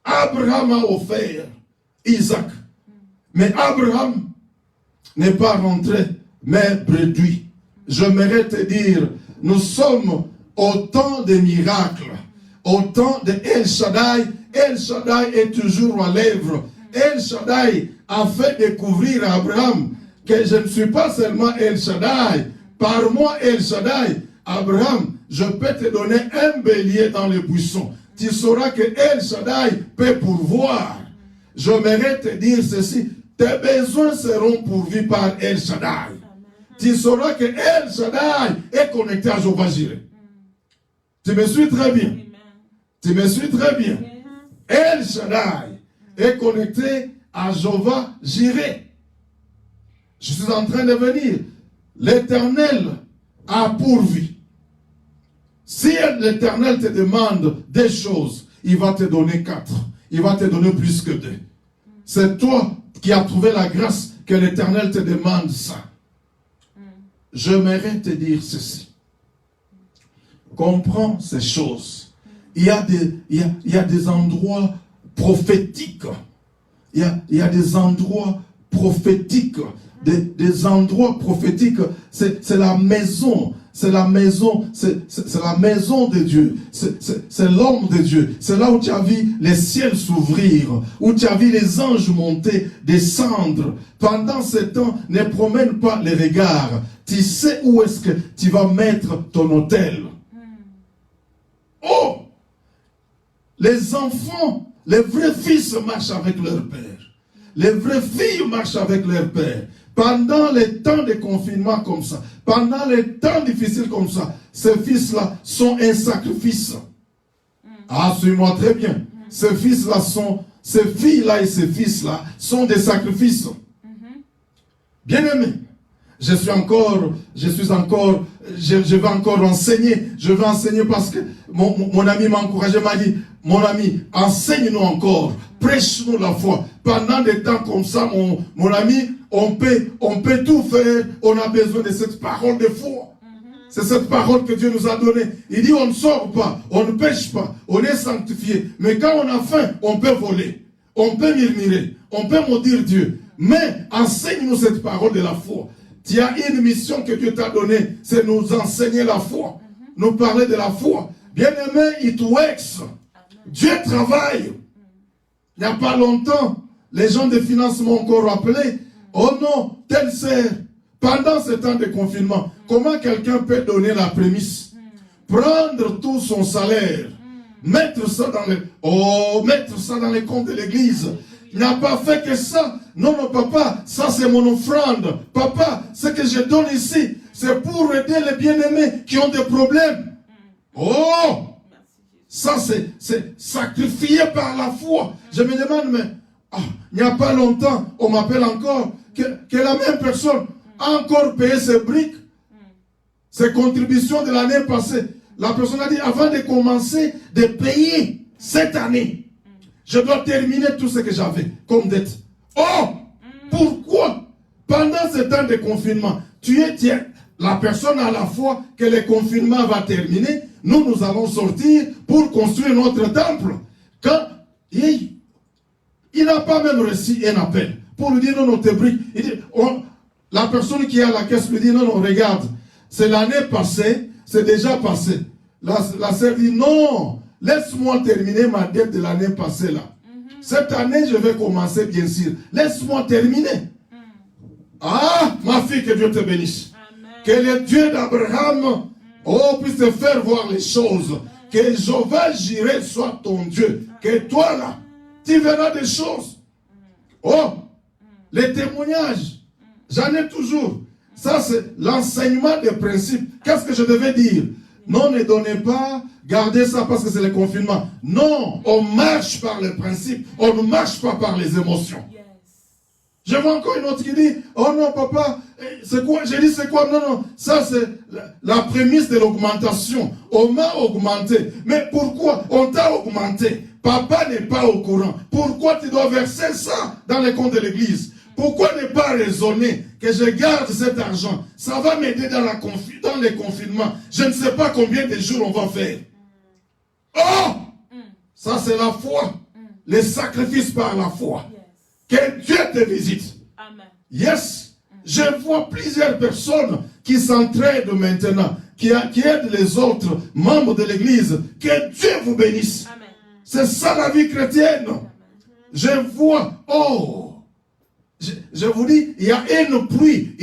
Abraham a offert Isaac. Mais Abraham n'est pas rentré, mais réduit. J'aimerais te dire, nous sommes au temps des miracles, au temps de El Shaddai. El Shaddai est toujours à l'œuvre. El Shaddai a fait découvrir à Abraham que je ne suis pas seulement El Shaddai. Par moi, El Shaddai, Abraham, je peux te donner un bélier dans les buissons. Tu sauras que El Shaddai peut pourvoir. J'aimerais te dire ceci, tes besoins seront pourvus par El Shaddai. Tu sauras que El Shaddai est connecté à Jéhovah Jireh. Tu me suis très bien. Tu me suis très bien. El Shaddai est connecté à Jéhovah Jireh. Je suis en train de venir. L'Éternel a pourvu. Si l'Éternel te demande des choses, il va te donner 4. Il va te donner plus que 2. C'est toi qui as trouvé la grâce que l'Éternel te demande ça. J'aimerais te dire ceci. Comprends ces choses. Il y a des endroits prophétiques. Il y a des endroits prophétiques. Des endroits prophétiques. C'est la maison. C'est la maison. C'est la maison de Dieu. C'est l'homme de Dieu. C'est là où tu as vu les ciels s'ouvrir. Où tu as vu les anges monter, descendre. Pendant ce temps, ne promène pas les regards. Tu sais où est-ce que tu vas mettre ton autel. Oh! Les enfants Les vrais fils marchent avec leur père. Les vraies filles marchent avec leur père. Pendant les temps de confinement comme ça, pendant les temps difficiles comme ça, ces fils-là sont un sacrifice. Ah, suis-moi très bien. Ces fils-là sont, ces filles-là et ces fils-là sont des sacrifices. Bien-aimés, je vais encore enseigner. Je vais enseigner parce que mon ami m'a encouragé, m'a dit, mon ami, enseigne-nous encore, prêche-nous la foi. Pendant des temps comme ça, mon ami, on peut tout faire, on a besoin de cette parole de foi. C'est cette parole que Dieu nous a donnée. Il dit, on ne sort pas, on ne pêche pas, on est sanctifié. Mais quand on a faim, on peut voler, on peut murmurer, on peut maudire Dieu. Mais enseigne-nous cette parole de la foi. Tu as une mission que Dieu t'a donnée, c'est nous enseigner la foi, nous parler de la foi. Bien-aimé, it works. Dieu travaille. Il n'y a pas longtemps, les gens des finances m'ont encore rappelé, oh non, telle sœur, pendant ce temps de confinement, comment quelqu'un peut donner la prémisse, prendre tout son salaire, mettre ça dans les comptes de l'église. Il n'a pas fait que ça. Non, non, papa, ça c'est mon offrande. Papa, ce que je donne ici, c'est pour aider les bien-aimés qui ont des problèmes. Oh! Ça c'est sacrifié par la foi. Je me demande, mais il n'y a pas longtemps, on m'appelle encore que la même personne a encore payé ses briques, ses contributions de l'année passée. La personne a dit, avant de commencer de payer cette année, je dois terminer tout ce que j'avais comme dette. Oh! Pourquoi? Pendant ce temps de confinement, la personne a la foi que le confinement va terminer. Nous allons sortir pour construire notre temple. Quand il n'a pas même reçu un appel pour lui dire non, tes briques. La personne qui est à la caisse lui dit non, regarde, c'est l'année passée, c'est déjà passé. La sœur dit non, laisse-moi terminer ma dette de l'année passée là. Cette année, je vais commencer bien sûr. Laisse-moi terminer. Ah, ma fille, que Dieu te bénisse. Amen. Que le Dieu d'Abraham puisse te faire voir les choses. Que Jéhovah Jireh soit ton Dieu. Que toi là, tu verras des choses. Oh, les témoignages, j'en ai toujours. Ça, c'est l'enseignement des principes. Qu'est-ce que je devais dire? Non, ne donnez pas, gardez ça parce que c'est le confinement. Non, on marche par les principes. On ne marche pas par les émotions. Je vois encore une autre qui dit, oh non papa, c'est quoi? J'ai dit c'est quoi? Non, ça c'est la prémisse de l'augmentation. On m'a augmenté. Mais pourquoi? On t'a augmenté. Papa n'est pas au courant. Pourquoi tu dois verser ça dans les comptes de l'église? Pourquoi ne pas raisonner que je garde cet argent? Ça va m'aider dans les confinements. Je ne sais pas combien de jours on va faire. Oh! Ça c'est la foi. Les sacrifices par la foi. Que Dieu te visite. Amen. Yes. Je vois plusieurs personnes qui s'entraident maintenant, qui aident les autres membres de l'église. Que Dieu vous bénisse. Amen. C'est ça la vie chrétienne. Amen. Je vois, je vous dis, il y a une pluie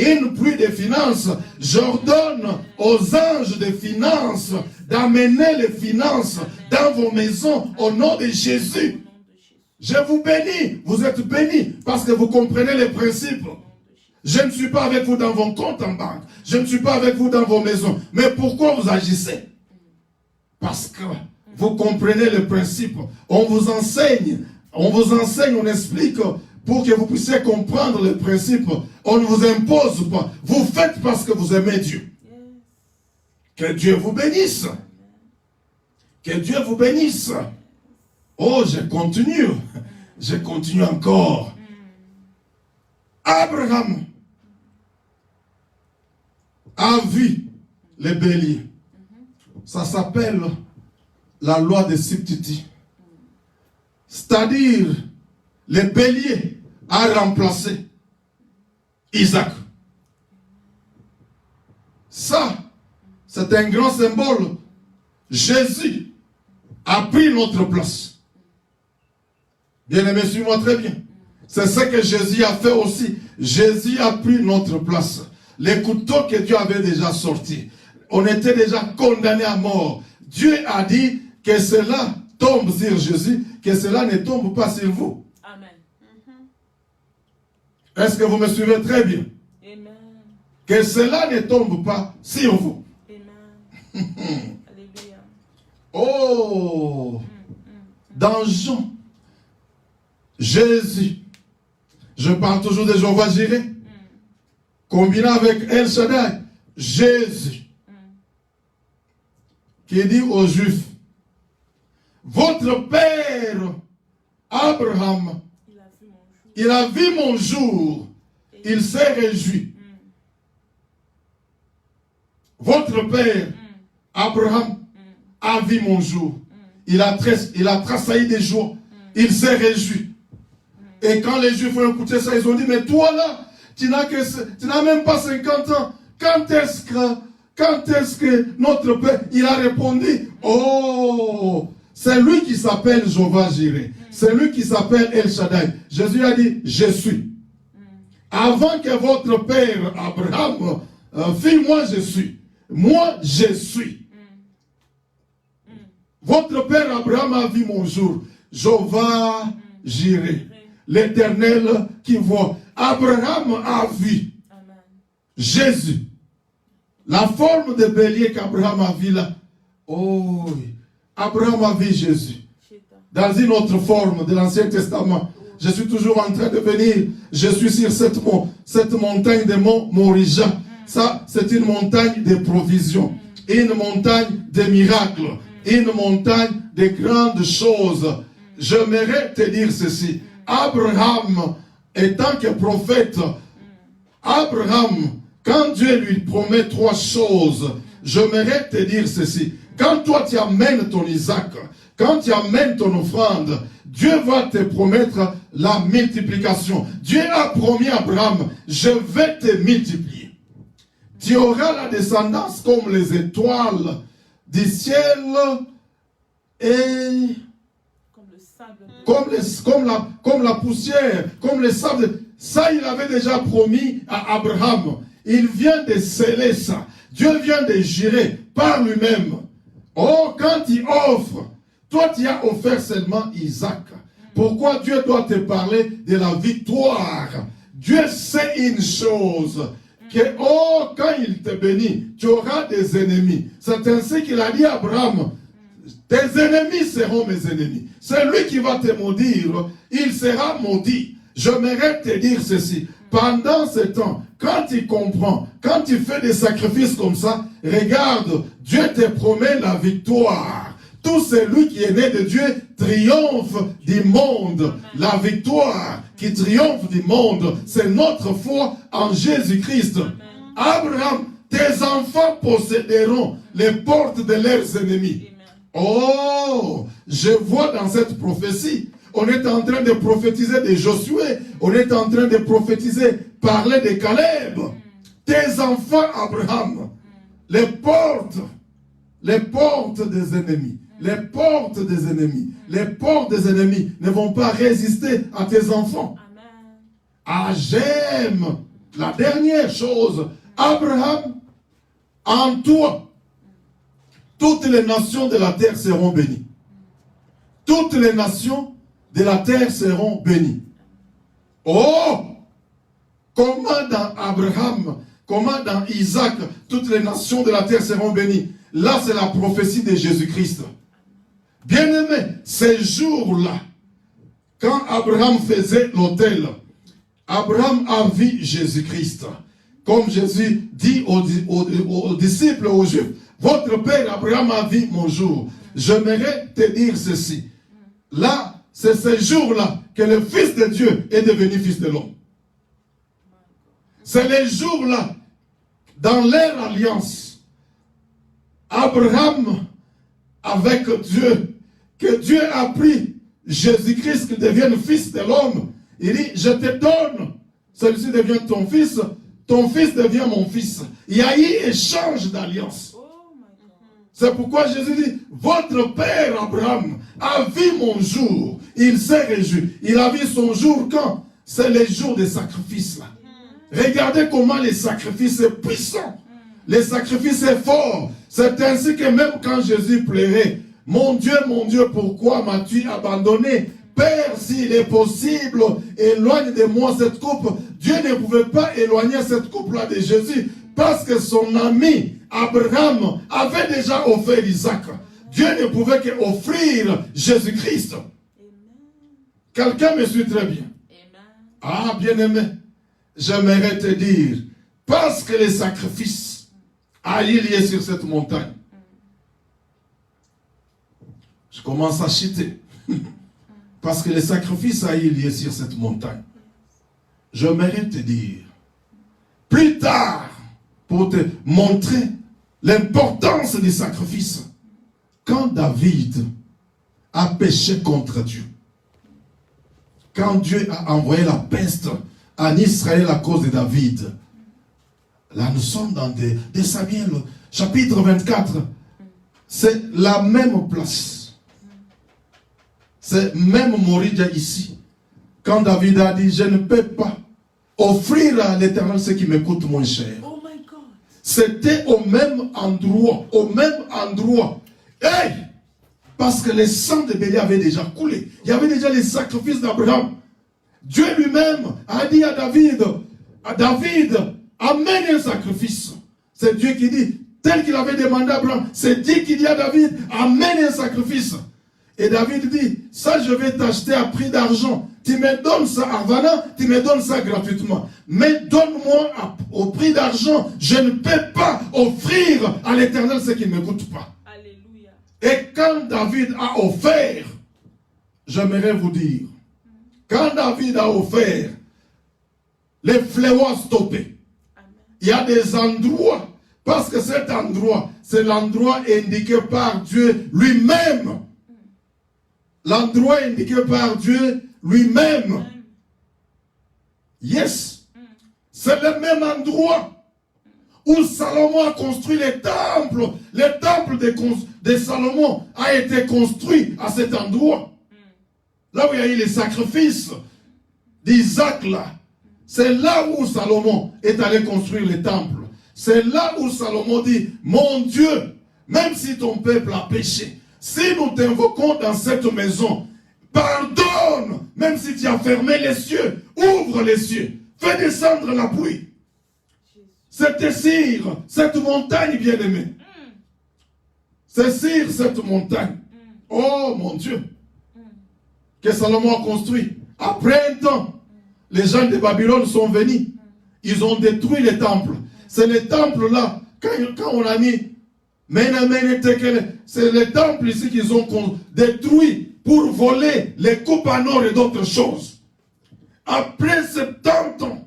de finances. J'ordonne aux anges des finances d'amener les finances dans vos maisons au nom de Jésus. Je vous bénis, vous êtes bénis parce que vous comprenez les principes. Je ne suis pas avec vous dans vos comptes en banque. Je ne suis pas avec vous dans vos maisons. Mais pourquoi vous agissez? Parce que vous comprenez les principes. On vous enseigne, on explique pour que vous puissiez comprendre les principes. On ne vous impose pas. Vous faites parce que vous aimez Dieu. Que Dieu vous bénisse. Que Dieu vous bénisse. Oh, je continue encore. Abraham a vu les béliers. Ça s'appelle la loi de substitut. C'est-à-dire, les béliers a remplacé Isaac. Ça, c'est un grand symbole. Jésus a pris notre place. Bien-aimé, suis-moi très bien. C'est ce que Jésus a fait aussi. Jésus a pris notre place. Les couteaux que Dieu avait déjà sortis. On était déjà condamnés à mort. Dieu a dit que cela tombe sur Jésus, que que cela ne tombe pas sur vous. Amen. Est-ce que vous me suivez très bien? Amen. Que cela ne tombe pas sur vous. Amen. Alléluia. Oh! Dans Jean, Jésus, je parle toujours de Jéhovah Jireh, combiné avec El Shaddai, Jésus, qui dit aux Juifs, votre père Abraham, il a vu mon jour, il s'est réjoui. Votre père Abraham a vu mon jour, il a tressailli des jours, il s'est réjoui. Et quand les Juifs ont écouté ça, ils ont dit, mais toi là, tu n'as même pas 50 ans. Quand est-ce que notre père, il a répondu, oh, c'est lui qui s'appelle Jéhovah Jireh. C'est lui qui s'appelle El Shaddai. Jésus a dit, je suis. Avant que votre père Abraham fît, moi je suis. Moi je suis. Votre père Abraham a vu mon jour. Jéhovah Jireh. L'Éternel qui voit. Abraham a vu Jésus. La forme de bélier qu'Abraham a vu là. Oh, Abraham a vu Jésus. Dans une autre forme de l'Ancien Testament. Je suis toujours en train de venir. Je suis sur cette montagne de Moriah. Ça, c'est une montagne de provisions. Une montagne de miracles. Une montagne de grandes choses. J'aimerais te dire ceci. Abraham, étant que prophète, Abraham, quand Dieu lui promet 3 choses, j'aimerais te dire ceci. Quand toi tu amènes ton Isaac, quand tu amènes ton offrande, Dieu va te promettre la multiplication. Dieu a promis à Abraham, je vais te multiplier. Tu auras la descendance comme les étoiles du ciel et comme la poussière, comme le sable. Ça, il avait déjà promis à Abraham. Il vient de sceller ça. Dieu vient de jurer par lui-même. Oh, quand il offre, toi tu as offert seulement Isaac. Pourquoi Dieu doit te parler de la victoire? Dieu sait une chose, que oh, quand il te bénit, tu auras des ennemis. C'est ainsi qu'il a dit à Abraham, tes ennemis seront mes ennemis. C'est lui qui va te maudire, il sera maudit. J'aimerais te dire ceci. Pendant ce temps, quand tu comprends, quand tu fais des sacrifices comme ça, regarde, Dieu te promet la victoire. Tout celui qui est né de Dieu triomphe du monde. La victoire qui triomphe du monde, c'est notre foi en Jésus-Christ. Abraham, tes enfants posséderont les portes de leurs ennemis. Oh, je vois dans cette prophétie, on est en train de prophétiser de Josué, on est en train de prophétiser, parler de Caleb. Tes enfants, Abraham, les portes des ennemis, les portes des ennemis, les portes des ennemis ne vont pas résister à tes enfants. Ah, j'aime la dernière chose, Abraham, en toi, toutes les nations de la terre seront bénies. Toutes les nations de la terre seront bénies. Oh! Comment dans Abraham, comment dans Isaac, toutes les nations de la terre seront bénies. Là, c'est la prophétie de Jésus-Christ. Bien-aimé, ces jours-là, quand Abraham faisait l'autel, Abraham a vu Jésus-Christ. Comme Jésus dit aux disciples, aux Juifs, votre père Abraham a vu mon jour. J'aimerais te dire ceci. Là, c'est ce jour-là que le Fils de Dieu est devenu Fils de l'homme. C'est les jours-là, dans leur alliance, Abraham avec Dieu, que Dieu a pris Jésus-Christ qui devienne Fils de l'homme. Il dit, je te donne, celui-ci devient ton fils devient mon fils. Il y a eu échange d'alliance. C'est pourquoi Jésus dit, votre père Abraham a vu mon jour, il s'est réjoui. Il a vu son jour quand? C'est les jours des sacrifices là. Regardez comment les sacrifices sont puissants. Les sacrifices sont forts. C'est ainsi que même quand Jésus pleurait, mon Dieu, pourquoi m'as-tu abandonné? Père, s'il est possible, éloigne de moi cette coupe. Dieu ne pouvait pas éloigner cette coupe-là de Jésus parce que son ami Abraham avait déjà offert Isaac. Dieu ne pouvait qu'offrir Jésus-Christ. Quelqu'un me suit très bien. Ah, bien-aimé, j'aimerais te dire, parce que les sacrifices a eu lieu sur cette montagne. Je commence à chuter. Parce que les sacrifices a eu lieu sur cette montagne. J'aimerais te dire, plus tard, pour te montrer l'importance des sacrifices, quand David a péché contre Dieu, quand Dieu a envoyé la peste en Israël à cause de David, là nous sommes dans des Samuel, chapitre 24, c'est la même place. C'est même Moridja ici. Quand David a dit, je ne peux pas offrir à l'Éternel ce qui me coûte moins cher. Oh my God. C'était au même endroit, Hey! Parce que le sang de Bélier avait déjà coulé. Il y avait déjà les sacrifices d'Abraham. Dieu lui-même a dit à David, amène un sacrifice. C'est Dieu qui dit, tel qu'il avait demandé à Abraham, c'est Dieu qui dit à David, amène un sacrifice. Et David dit, ça je vais t'acheter à prix d'argent. Tu me donnes ça avant, tu me donnes ça gratuitement. Mais donne-moi au prix d'argent. Je ne peux pas offrir à l'Éternel ce qui ne me coûte pas. Alléluia. Et quand David a offert, j'aimerais vous dire, quand David a offert, les fléaux ont stoppé. Amen. Il y a des endroits, parce que cet endroit, c'est l'endroit indiqué par Dieu lui-même. L'endroit indiqué par Dieu lui-même. Yes. C'est le même endroit où Salomon a construit les temples. Le temple de Salomon a été construit à cet endroit. Là où il y a eu les sacrifices d'Isaac là. C'est là où Salomon est allé construire les temples. C'est là où Salomon dit, mon Dieu, même si ton peuple a péché, si nous t'invoquons dans cette maison, pardonne, même si tu as fermé les cieux, ouvre les cieux, fais descendre la pluie. C'est sur cette montagne, bien-aimé. C'est sur cette montagne. Oh mon Dieu, que Salomon a construit. Après un temps, les gens de Babylone sont venus. Ils ont détruit les temples. C'est les temples là, quand on a mis c'est les temples ici qu'ils ont détruits pour voler les coupes en or et d'autres choses. Après 70 ans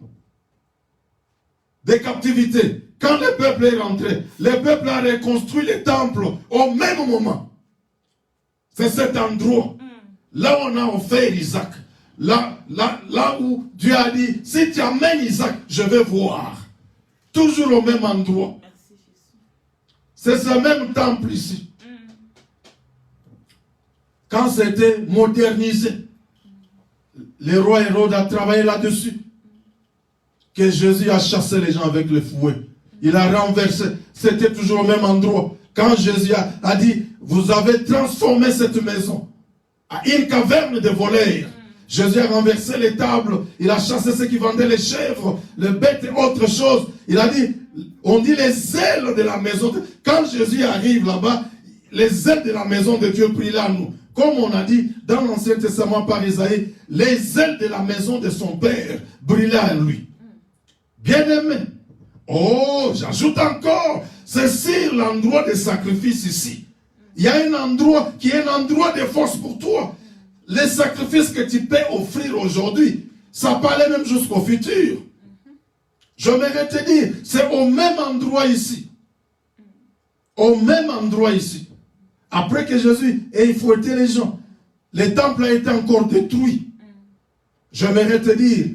de captivité, quand le peuple est rentré, le peuple a reconstruit les temples au même moment. C'est cet endroit. Là où on a offert Isaac. Là où Dieu a dit, si tu amènes Isaac, je vais voir. Toujours au même endroit. C'est ce même temple ici. Quand c'était modernisé, le roi Hérode a travaillé là-dessus. Que Jésus a chassé les gens avec le fouet. Il a renversé. C'était toujours au même endroit. Quand Jésus a dit, vous avez transformé cette maison à une caverne de voleurs. Jésus a renversé les tables. Il a chassé ceux qui vendaient les chèvres, les bêtes et autre chose. Il a dit, on dit les ailes de la maison. Quand Jésus arrive là-bas, les ailes de la maison de Dieu brillent à nous. Comme on a dit dans l'Ancien Testament par Isaïe, les ailes de la maison de son Père brillaient à lui. Bien-aimé. Oh, j'ajoute encore, c'est sur l'endroit des sacrifices ici. Il y a un endroit qui est un endroit de force pour toi. Les sacrifices que tu peux offrir aujourd'hui, ça parlait même jusqu'au futur. J'aimerais te dire, c'est au même endroit ici. Au même endroit ici. Après que Jésus ait fouetté les gens, le temple a été encore détruit. J'aimerais te dire,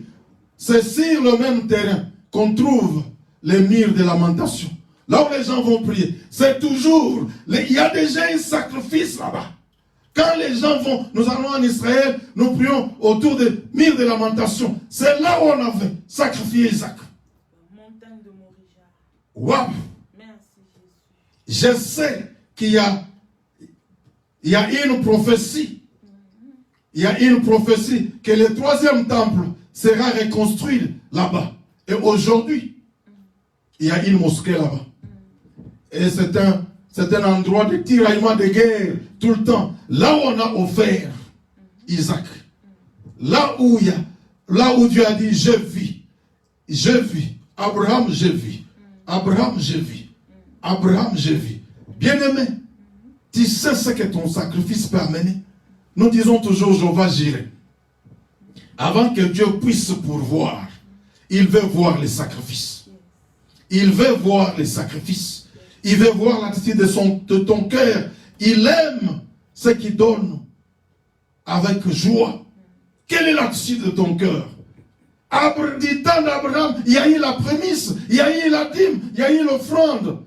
c'est sur le même terrain qu'on trouve les murs de lamentation. Là où les gens vont prier. C'est toujours, il y a déjà un sacrifice là-bas. Quand les gens vont, nous allons en Israël, nous prions autour des murs de lamentation. C'est là où on avait sacrifié Isaac. Montagne de Moridja. Waouh! Merci Jésus. Je sais qu'il y a il y a une prophétie. Il y a une prophétie que le 3e temple sera reconstruit là-bas. Et aujourd'hui, il y a une mosquée là-bas. Et c'est un endroit de tiraillement de guerre tout le temps. Là où on a offert Isaac. Là où Dieu a dit, je vis. Je vis. Abraham, je vis. Abraham, je vis. Abraham, je vis. Bien-aimé, tu sais ce que ton sacrifice peut amener. Nous disons toujours, Jéhovah Jireh. Avant que Dieu puisse pourvoir, il veut voir les sacrifices. Il veut voir les sacrifices. Il veut voir l'attitude de ton cœur. Il aime ce qu'il donne avec joie. Quelle est l'attitude de ton cœur? Du temps d'Abraham, il y a eu la prémisse, il y a eu la dîme, il y a eu l'offrande.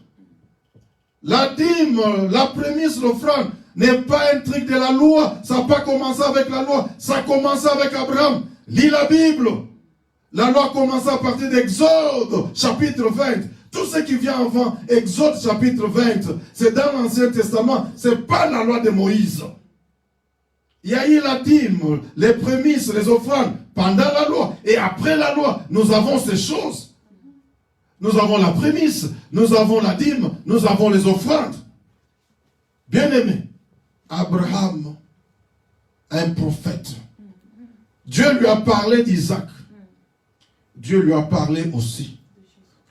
La dîme, la prémisse, l'offrande n'est pas un truc de la loi. Ça n'a pas commencé avec la loi. Ça a commencé avec Abraham. Lis la Bible. La loi a commencé à partir d'Exode, chapitre 20. Tout ce qui vient avant Exode, chapitre 20, c'est dans l'Ancien Testament. Ce n'est pas la loi de Moïse. Il y a eu la dîme, les prémices, les offrandes pendant la loi. Et après la loi, nous avons ces choses. Nous avons la prémisse, nous avons la dîme, nous avons les offrandes. Bien-aimé, Abraham, un prophète. Dieu lui a parlé d'Isaac. Dieu lui a parlé aussi.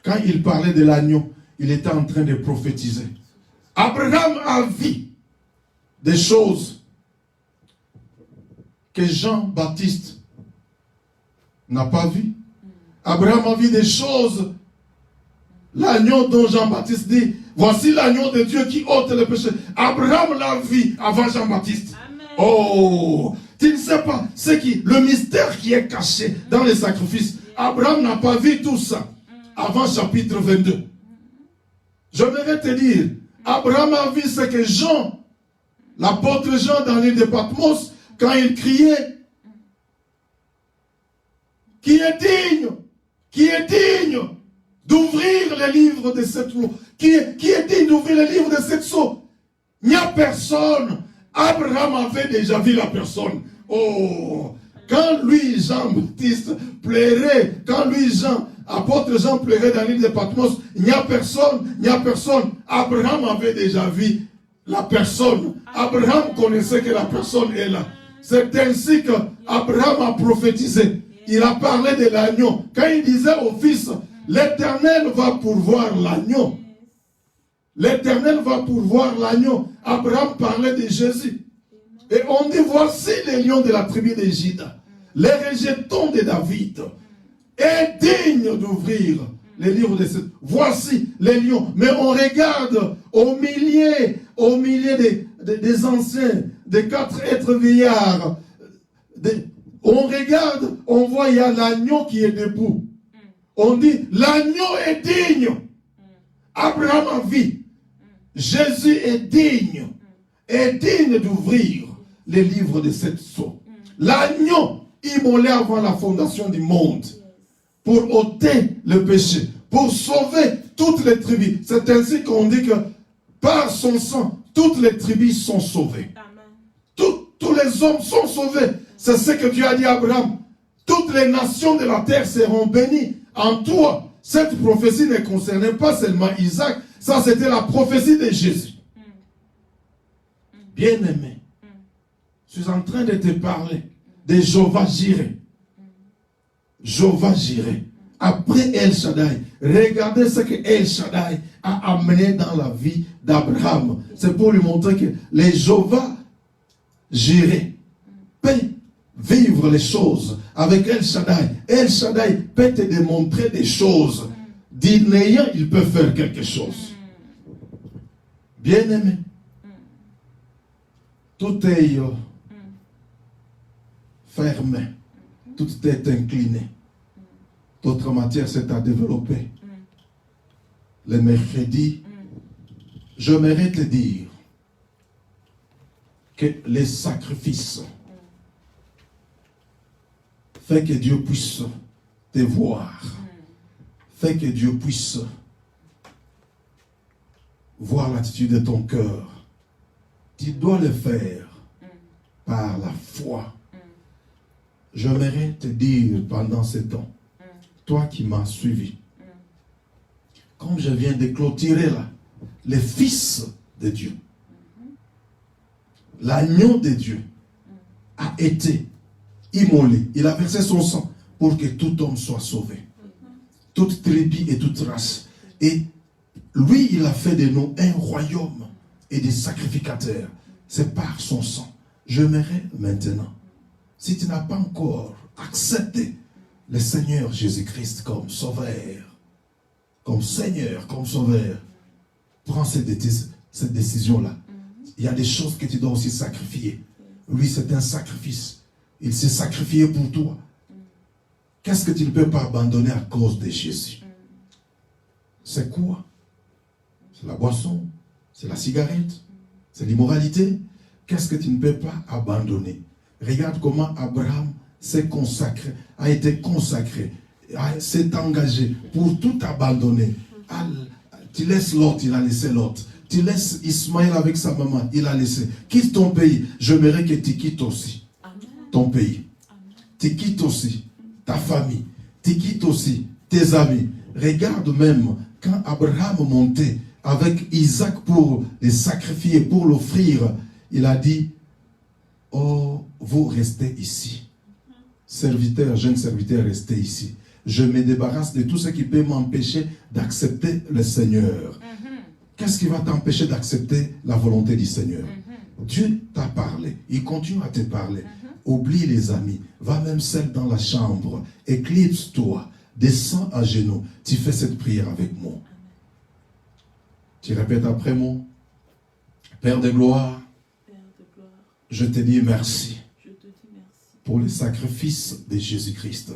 Quand il parlait de l'agneau, il était en train de prophétiser. Abraham a vu des choses que Jean-Baptiste n'a pas vues. Abraham a vu des choses. L'agneau dont Jean-Baptiste dit, voici l'agneau de Dieu qui ôte le péché. Abraham l'a vu avant Jean-Baptiste. Oh, tu ne sais pas le mystère qui est caché dans les sacrifices. Abraham n'a pas vu tout ça avant chapitre 22. J'aimerais te dire, Abraham a vu ce que Jean, l'apôtre Jean dans l'île de Patmos, quand il criait, qui est digne d'ouvrir les livres de cette loi, qui est digne d'ouvrir les livres de cette sceau. Il n'y a personne. Abraham avait déjà vu la personne. Oh, quand lui, Jean-Baptiste, pleurait, quand lui, apôtre Jean pleurait dans l'île de Patmos, il n'y a personne. Abraham avait déjà vu la personne. Abraham connaissait que la personne est là. C'est ainsi qu'Abraham a prophétisé. Il a parlé de l'agneau. Quand il disait au fils, l'Éternel va pourvoir l'agneau. L'Éternel va pourvoir l'agneau. Abraham parlait de Jésus. Et on dit, voici les lions de la tribu de Juda, les rejetons de David, est digne d'ouvrir les livres de cette. Voici les lions. Mais on regarde au milieu des anciens, des 4 êtres vieillards. On regarde, on voit, il y a l'agneau qui est debout. On dit, l'agneau est digne. Abraham a vu. Jésus est digne d'ouvrir les livres de cette sceau. L'agneau immolé avant la fondation du monde pour ôter le péché, pour sauver toutes les tribus. C'est ainsi qu'on dit que par son sang, toutes les tribus sont sauvées. Tous les hommes sont sauvés. C'est ce que Dieu a dit à Abraham. Toutes les nations de la terre seront bénies en toi. Cette prophétie ne concernait pas seulement Isaac, ça c'était la prophétie de Jésus. Bien-aimé, je suis en train de te parler de Jéhovah Jireh. Jéhovah Jireh. Après El Shaddai, regardez ce que El Shaddai a amené dans la vie d'Abraham. C'est pour lui montrer que les Jéhovah Jireh peut vivre les choses avec El Shaddai. El Shaddai peut te démontrer des choses. D'ignéant, il peut faire quelque chose. Bien-aimé, tout est fermé, tout est incliné. D'autres matières, c'est à développer. Le mercredi, j'aimerais te dire que les sacrifices fait que Dieu puisse te voir, fait que Dieu puisse voir l'attitude de ton cœur. Tu dois le faire par la foi. J'aimerais te dire pendant ce temps, toi qui m'as suivi, comme je viens de clôturer là, le Fils de Dieu, l'agneau de Dieu a été immolé. Il a versé son sang pour que tout homme soit sauvé. Toute tribu et toute race. Et lui, il a fait de nous un royaume et des sacrificateurs. C'est par son sang. J'aimerais maintenant, si tu n'as pas encore accepté le Seigneur Jésus-Christ comme sauveur, comme Seigneur, comme sauveur, prends cette décision-là. Il y a des choses que tu dois aussi sacrifier. Lui, c'est un sacrifice. Il s'est sacrifié pour toi. Qu'est-ce que tu ne peux pas abandonner à cause de Jésus? C'est quoi? C'est la boisson, c'est la cigarette, c'est l'immoralité. Qu'est-ce que tu ne peux pas abandonner? Regarde comment Abraham s'est consacré, a été consacré, s'est engagé pour tout abandonner. Tu laisses Lot, il a laissé Lot. Tu laisses Ismaël avec sa maman, il a laissé. Quitte ton pays. J'aimerais que tu quittes aussi ton pays. Tu quittes aussi ta famille. Tu quittes aussi tes amis. Regarde même quand Abraham montait avec Isaac pour les sacrifier, pour l'offrir, il a dit, oh, vous restez ici. Serviteurs, jeunes serviteurs, restez ici. Je me débarrasse de tout ce qui peut m'empêcher d'accepter le Seigneur. Qu'est-ce qui va t'empêcher d'accepter la volonté du Seigneur? Dieu t'a parlé. Il continue à te parler. Oublie les amis. Va même seul dans la chambre. Éclipse-toi. Descends à genoux. Tu fais cette prière avec moi. Tu répètes après moi. Père de gloire, je te dis merci pour le sacrifice de Jésus-Christ.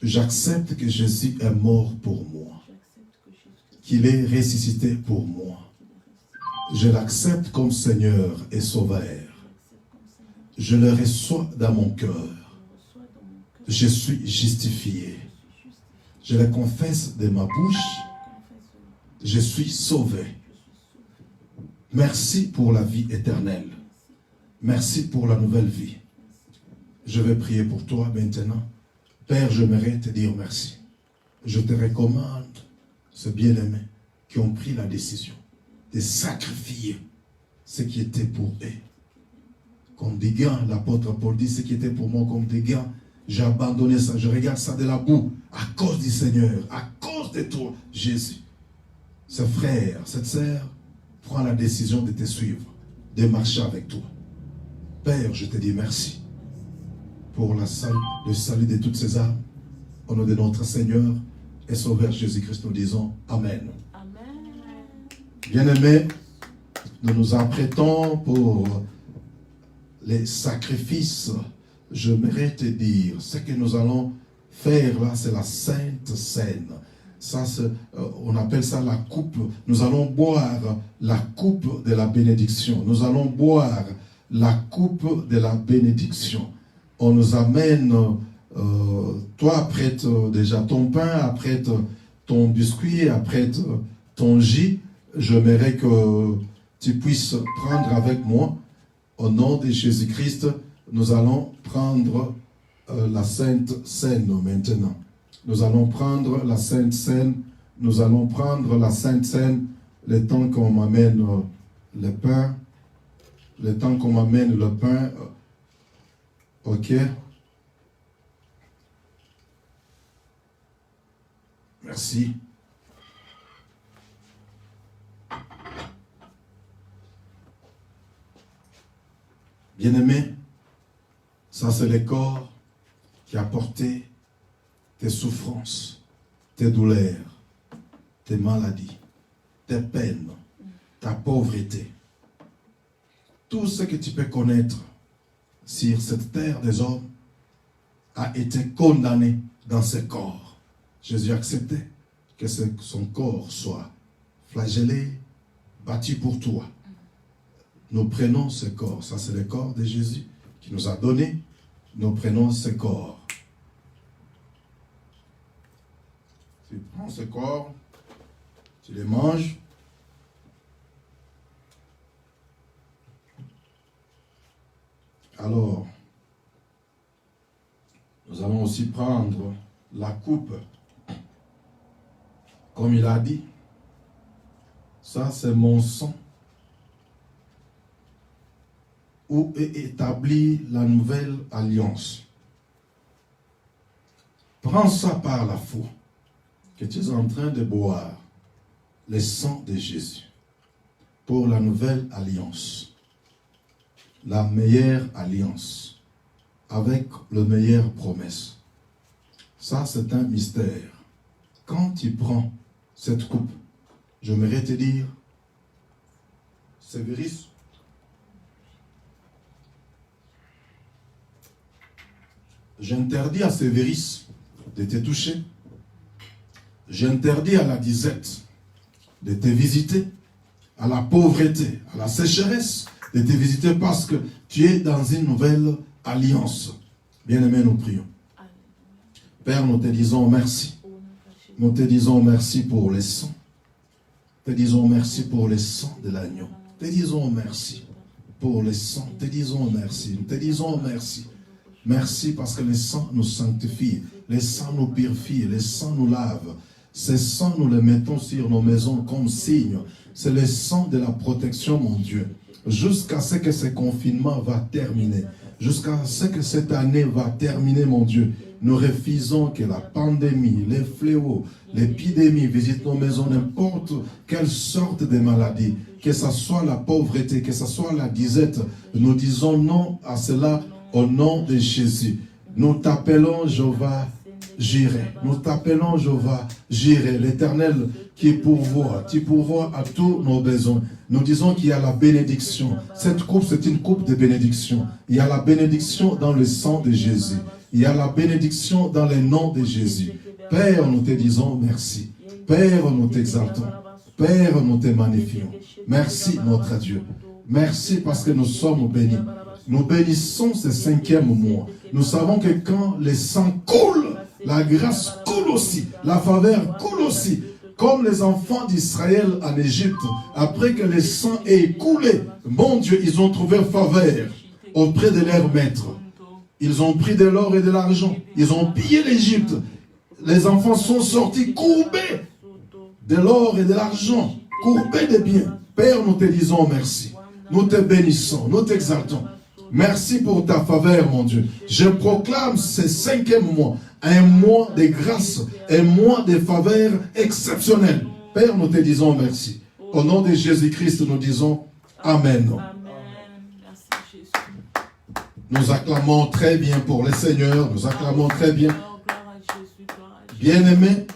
J'accepte que Jésus est mort pour moi, qu'il est ressuscité pour moi. Je l'accepte comme Seigneur et Sauveur. Je le reçois dans mon cœur. Je suis justifié. Je le confesse de ma bouche. Je suis sauvé. Merci pour la vie éternelle. Merci pour la nouvelle vie. Je vais prier pour toi maintenant. Père, j'aimerais te dire merci. Je te recommande ces bien-aimés qui ont pris la décision de sacrifier ce qui était pour eux. Comme des gants, l'apôtre Paul dit, ce qui était pour moi comme des gants, j'ai abandonné ça, je regarde ça de la boue, à cause du Seigneur, à cause de toi, Jésus. Ce frère, cette sœur, prend la décision de te suivre, de marcher avec toi. Père, je te dis merci pour le salut de toutes ces âmes. Au nom de notre Seigneur et Sauveur Jésus-Christ, nous disons Amen. Bien-aimés, nous nous apprêtons pour les sacrifices. J'aimerais te dire, ce que nous allons faire là, c'est la Sainte Seine. Ça, on appelle ça la coupe. Nous allons boire la coupe de la bénédiction. Nous allons boire la coupe de la bénédiction. On nous amène, toi apprête déjà ton pain, apprête ton biscuit, apprête ton jus. J'aimerais que tu puisses prendre avec moi, au nom de Jésus-Christ, nous allons prendre la Sainte Seine maintenant. Nous allons prendre la Sainte Seine. Nous allons prendre la Sainte Seine le temps qu'on m'amène le pain. Le temps qu'on m'amène le pain. Ok. Merci. Bien-aimé, ça c'est le corps qui a porté tes souffrances, tes douleurs, tes maladies, tes peines, ta pauvreté. Tout ce que tu peux connaître sur cette terre des hommes a été condamné dans ce corps. Jésus a accepté que son corps soit flagellé, battu pour toi. Nous prenons ce corps, ça c'est le corps de Jésus qui nous a donné. Nous prenons ce corps. Tu prends ce corps, tu les manges. Alors, nous allons aussi prendre la coupe. Comme il a dit, ça c'est mon sang où est établie la nouvelle alliance. Prends ça par la foi, que tu es en train de boire le sang de Jésus pour la nouvelle alliance, la meilleure alliance, avec les meilleures promesses. Ça, c'est un mystère. Quand tu prends cette coupe, j'aimerais te dire, Sévéris, j'interdis à Sévéris de te toucher. J'interdis à la disette de te visiter, à la pauvreté, à la sécheresse de te visiter parce que tu es dans une nouvelle alliance. Bien-aimés, nous prions. Père, nous te disons merci. Nous te disons merci pour les sangs. Te disons merci pour les sangs de l'agneau. Te disons merci pour les sangs. Te disons merci. Te disons merci. Merci parce que les sangs nous sanctifient. Les sangs nous purifient. Les sangs nous lavent. Ces sangs, nous les mettons sur nos maisons comme signe. C'est le sang de la protection, mon Dieu. Jusqu'à ce que ce confinement va terminer. Jusqu'à ce que cette année va terminer, mon Dieu. Nous refusons que la pandémie, les fléaux, l'épidémie visitent nos maisons, n'importe quelle sorte de maladie, que ce soit la pauvreté, que ce soit la disette. Nous disons non à cela au nom de Jésus. Nous t'appelons Jéhovah Jireh. Nous t'appelons Jéhovah Jireh, l'Éternel qui pourvoit. Tu pourvois à tous nos besoins. Nous disons qu'il y a la bénédiction. Cette coupe, c'est une coupe de bénédiction. Il y a la bénédiction dans le sang de Jésus. Il y a la bénédiction dans le nom de Jésus. Père, nous te disons merci. Père, nous t'exaltons. Père, nous te magnifions. Merci, notre Dieu. Merci parce que nous sommes bénis. Nous bénissons ce 5e mois. Nous savons que quand le sang coule, la grâce coule aussi. La faveur coule aussi. Comme les enfants d'Israël en Égypte, après que le sang ait coulé, mon Dieu, ils ont trouvé faveur auprès de leur maître. Ils ont pris de l'or et de l'argent. Ils ont pillé l'Égypte. Les enfants sont sortis courbés de l'or et de l'argent, courbés de biens. Père, nous te disons merci. Nous te bénissons, nous t'exaltons. Merci pour ta faveur, mon Dieu. Je proclame ce 5e mois, un mois de grâce, un mois de faveur exceptionnelle. Père, nous te disons merci. Au nom de Jésus-Christ, nous disons Amen. Nous acclamons très bien pour le Seigneur. Nous acclamons très bien. Bien-aimé,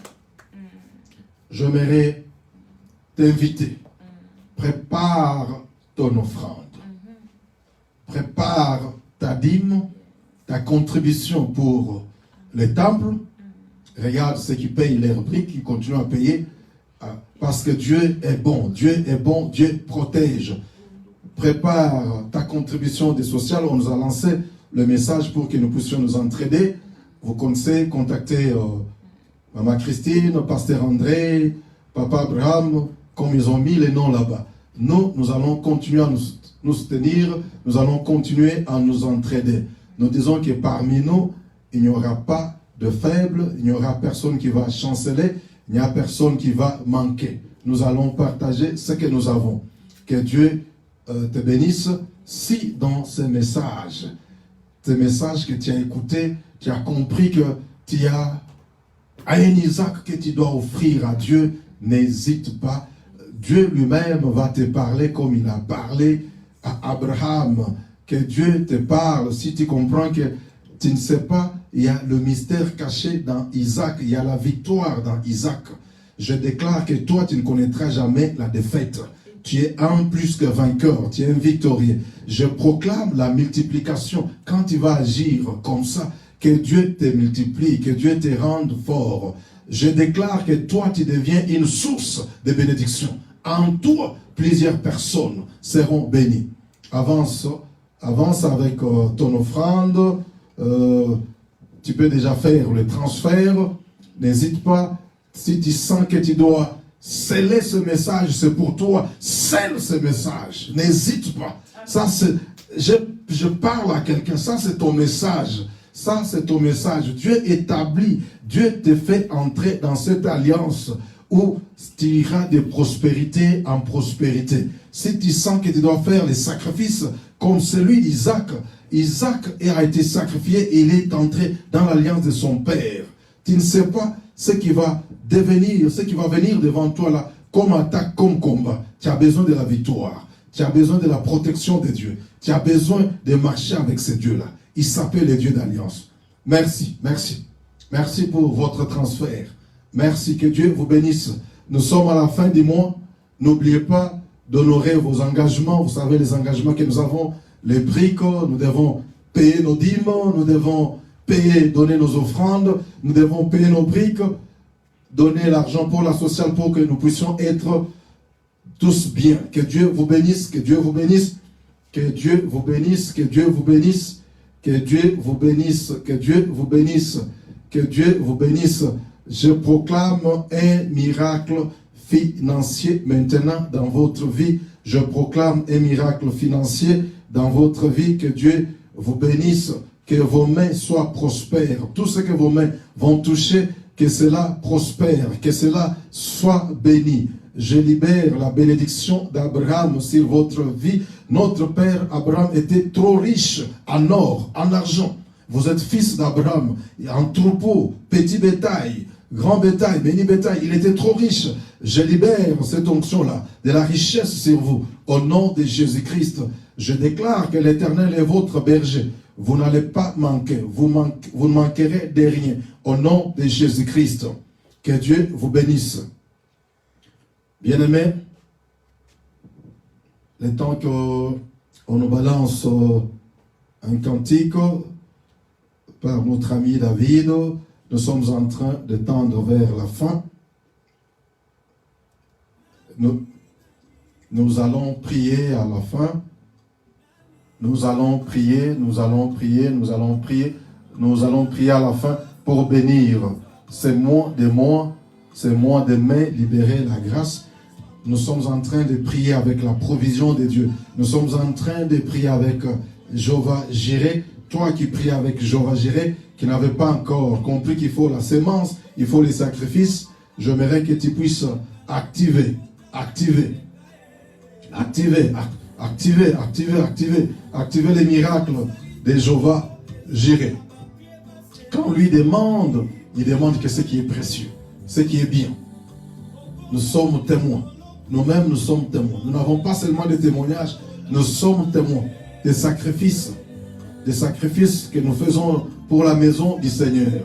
j'aimerais t'inviter. Prépare ton offrande. Prépare ta dîme, ta contribution pour le temple. Regarde ceux qui payent leurs prix, qui continuent à payer. Parce que Dieu est bon. Dieu est bon. Dieu protège. Prépare ta contribution des sociales. On nous a lancé le message pour que nous puissions nous entraider. Vous connaissez, contactez Maman Christine, Pasteur André, Papa Abraham, comme ils ont mis les noms là-bas. Nous allons continuer à nous soutenir. Nous allons continuer à nous entraider. Nous disons que parmi nous, il n'y aura pas de faibles, il n'y aura personne qui va chanceler, il n'y a personne qui va manquer. Nous allons partager ce que nous avons. Que Dieu te bénisse. Si dans ces messages que tu as écoutés, tu as compris que tu as un Isaac que tu dois offrir à Dieu, n'hésite pas. Dieu lui-même va te parler comme il a parlé à Abraham. Que Dieu te parle. Si tu comprends que tu ne sais pas, il y a le mystère caché dans Isaac. Il y a la victoire dans Isaac. Je déclare que toi, tu ne connaîtras jamais la défaite. Tu es un plus que vainqueur. Tu es un victorieux. Je proclame la multiplication. Quand tu vas agir comme ça, que Dieu te multiplie, que Dieu te rende fort. Je déclare que toi, tu deviens une source de bénédiction. En toi, plusieurs personnes seront bénies. Avance avec ton offrande. Tu peux déjà faire le transfert. N'hésite pas. Si tu sens que tu dois sceller ce message, c'est pour toi. Scelle ce message. N'hésite pas. Ça, je je parle à quelqu'un, ça c'est ton message. Ça c'est ton message. Dieu établit, Dieu te fait entrer dans cette alliance où tu iras de prospérité en prospérité. Si tu sens que tu dois faire les sacrifices comme celui d'Isaac, Isaac a été sacrifié et il est entré dans l'alliance de son père. Tu ne sais pas ce qui va devenir, ce qui va venir devant toi là, comme attaque, comme combat. Tu as besoin de la victoire. Tu as besoin de la protection de Dieu. Tu as besoin de marcher avec ce Dieu-là. Il s'appelle le Dieu d'alliance. Merci, merci. Merci pour votre transfert. Merci, que Dieu vous bénisse. Nous sommes à la fin du mois. N'oubliez pas d'honorer vos engagements. Vous savez les engagements que nous avons. Les briques, nous devons payer nos dîmes, nous devons payer, donner nos offrandes, nous devons payer nos briques, donner l'argent pour la sociale pour que nous puissions être tous bien. Que Dieu vous bénisse, que Dieu vous bénisse, que Dieu vous bénisse, que Dieu vous bénisse, que Dieu vous bénisse, que Dieu vous bénisse, que Dieu vous bénisse. Je proclame un miracle financier maintenant dans votre vie. Je proclame un miracle financier dans votre vie. Que Dieu vous bénisse, que vos mains soient prospères. Tout ce que vos mains vont toucher, que cela prospère, que cela soit béni. Je libère la bénédiction d'Abraham sur votre vie. Notre père Abraham était trop riche en or, en argent. Vous êtes fils d'Abraham, en troupeau, petit bétail, grand bétail, béni bétail. Il était trop riche. Je libère cette onction-là, de la richesse sur vous. Au nom de Jésus-Christ, je déclare que l'Éternel est votre berger. Vous n'allez pas manquer. Vous ne manquerez de rien. Au nom de Jésus-Christ, que Dieu vous bénisse. Bien-aimés, le temps qu'on nous balance un cantique par notre ami David, nous sommes en train de tendre vers la fin. Nous allons prier à la fin. Nous allons prier, nous allons prier, nous allons prier. Nous allons prier à la fin pour bénir ces mois de mois, ces mois de mai, libérer la grâce. Nous sommes en train de prier avec la provision de Dieu. Nous sommes en train de prier avec Jéhovah Jireh. Toi qui pries avec Jéhovah Jireh, qui n'avais pas encore compris qu'il faut la sémence, il faut les sacrifices, j'aimerais que tu puisses activer les miracles de Jéhovah Jireh. Quand on lui demande, il demande que ce qui est précieux, ce qui est bien. Nous sommes témoins. Nous-mêmes, nous sommes témoins. Nous n'avons pas seulement des témoignages, nous sommes témoins des sacrifices que nous faisons pour la maison du Seigneur.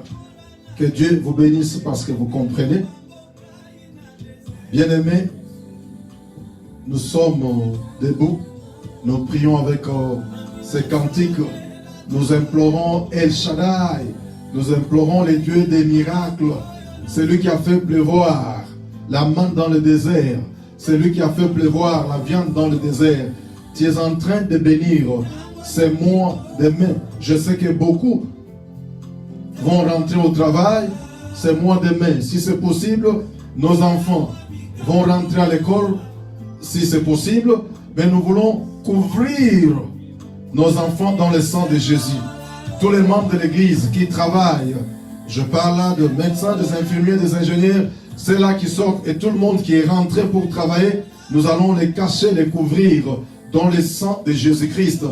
Que Dieu vous bénisse parce que vous comprenez. Bien-aimés, nous sommes debout. Nous prions avec ces cantiques. Nous implorons El Shaddai. Nous implorons les dieux des miracles. Celui qui a fait pleuvoir la manne dans le désert. Celui qui a fait pleuvoir la viande dans le désert. Tu es en train de bénir ces mois de mai. Je sais que beaucoup vont rentrer au travail ces mois de mai. Si c'est possible, nos enfants vont rentrer à l'école, si c'est possible. Mais nous voulons couvrir nos enfants dans le sang de Jésus. Tous les membres de l'église qui travaillent, je parle là de médecins, des infirmiers, des ingénieurs, c'est là qui sortent et tout le monde qui est rentré pour travailler, nous allons les cacher, les couvrir dans le sang de Jésus-Christ.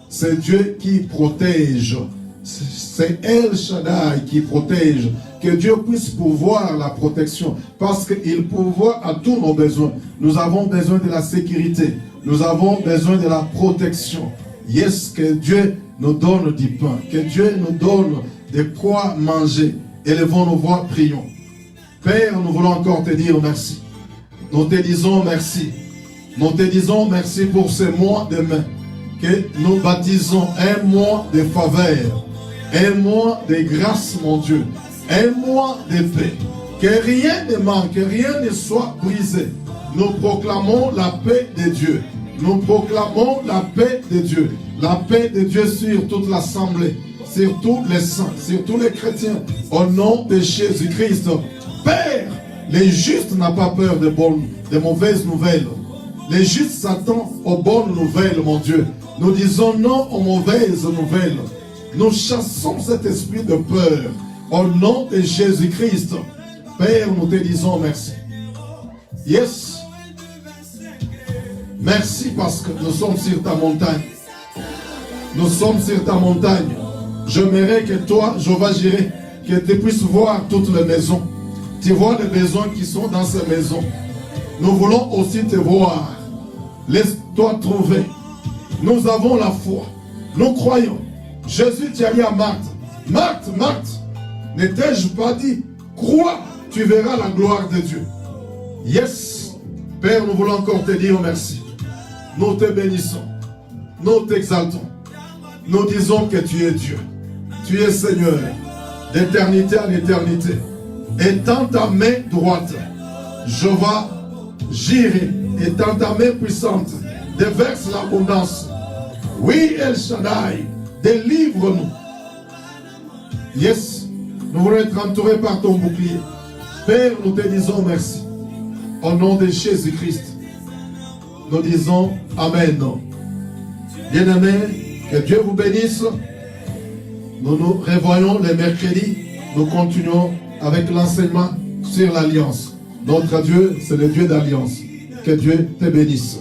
C'est Dieu qui protège. C'est El Shaddai qui protège. Que Dieu puisse pourvoir la protection. Parce qu'il pourvoit à tous nos besoins. Nous avons besoin de la sécurité. Nous avons besoin de la protection. Yes, que Dieu nous donne du pain. Que Dieu nous donne de quoi manger. Élevons nos voix, prions. Père, nous voulons encore te dire merci. Nous te disons merci. Nous te disons merci pour ce mois de mai. Que nous baptisons un mois de faveur. Un mois de grâce, mon Dieu. Un mois de paix. Que rien ne manque, que rien ne soit brisé. Nous proclamons la paix de Dieu. Nous proclamons la paix de Dieu. La paix de Dieu sur toute l'assemblée, sur tous les saints, sur tous les chrétiens. Au nom de Jésus-Christ. Père, les justes n'ont pas peur de mauvaises nouvelles. Les justes s'attendent aux bonnes nouvelles, mon Dieu. Nous disons non aux mauvaises nouvelles. Nous chassons cet esprit de peur. Au nom de Jésus-Christ, Père, nous te disons merci. Yes. Merci parce que nous sommes sur ta montagne. Nous sommes sur ta montagne. J'aimerais que toi, Jéhovah Jireh, que tu puisses voir toutes les maisons. Tu vois les besoins qui sont dans ces maisons. Nous voulons aussi te voir. Laisse-toi trouver. Nous avons la foi. Nous croyons. Jésus, tu as dit à Marthe, Marthe, Marthe, ne t'ai-je pas dit, crois, tu verras la gloire de Dieu. Yes. Père, nous voulons encore te dire merci. Nous te bénissons. Nous t'exaltons. Nous disons que tu es Dieu. Tu es Seigneur. D'éternité en éternité. Étends ta main droite. Jéhovah Jireh, étends ta main puissante. Déverse l'abondance. Oui, El Shaddai, délivre-nous. Yes, nous voulons être entourés par ton bouclier. Père, nous te disons merci. Au nom de Jésus-Christ, nous disons Amen. Bien-aimés, que Dieu vous bénisse. Nous nous revoyons les mercredis. Nous continuons avec l'enseignement sur l'alliance. Notre Dieu, c'est le Dieu d'alliance. Que Dieu te bénisse.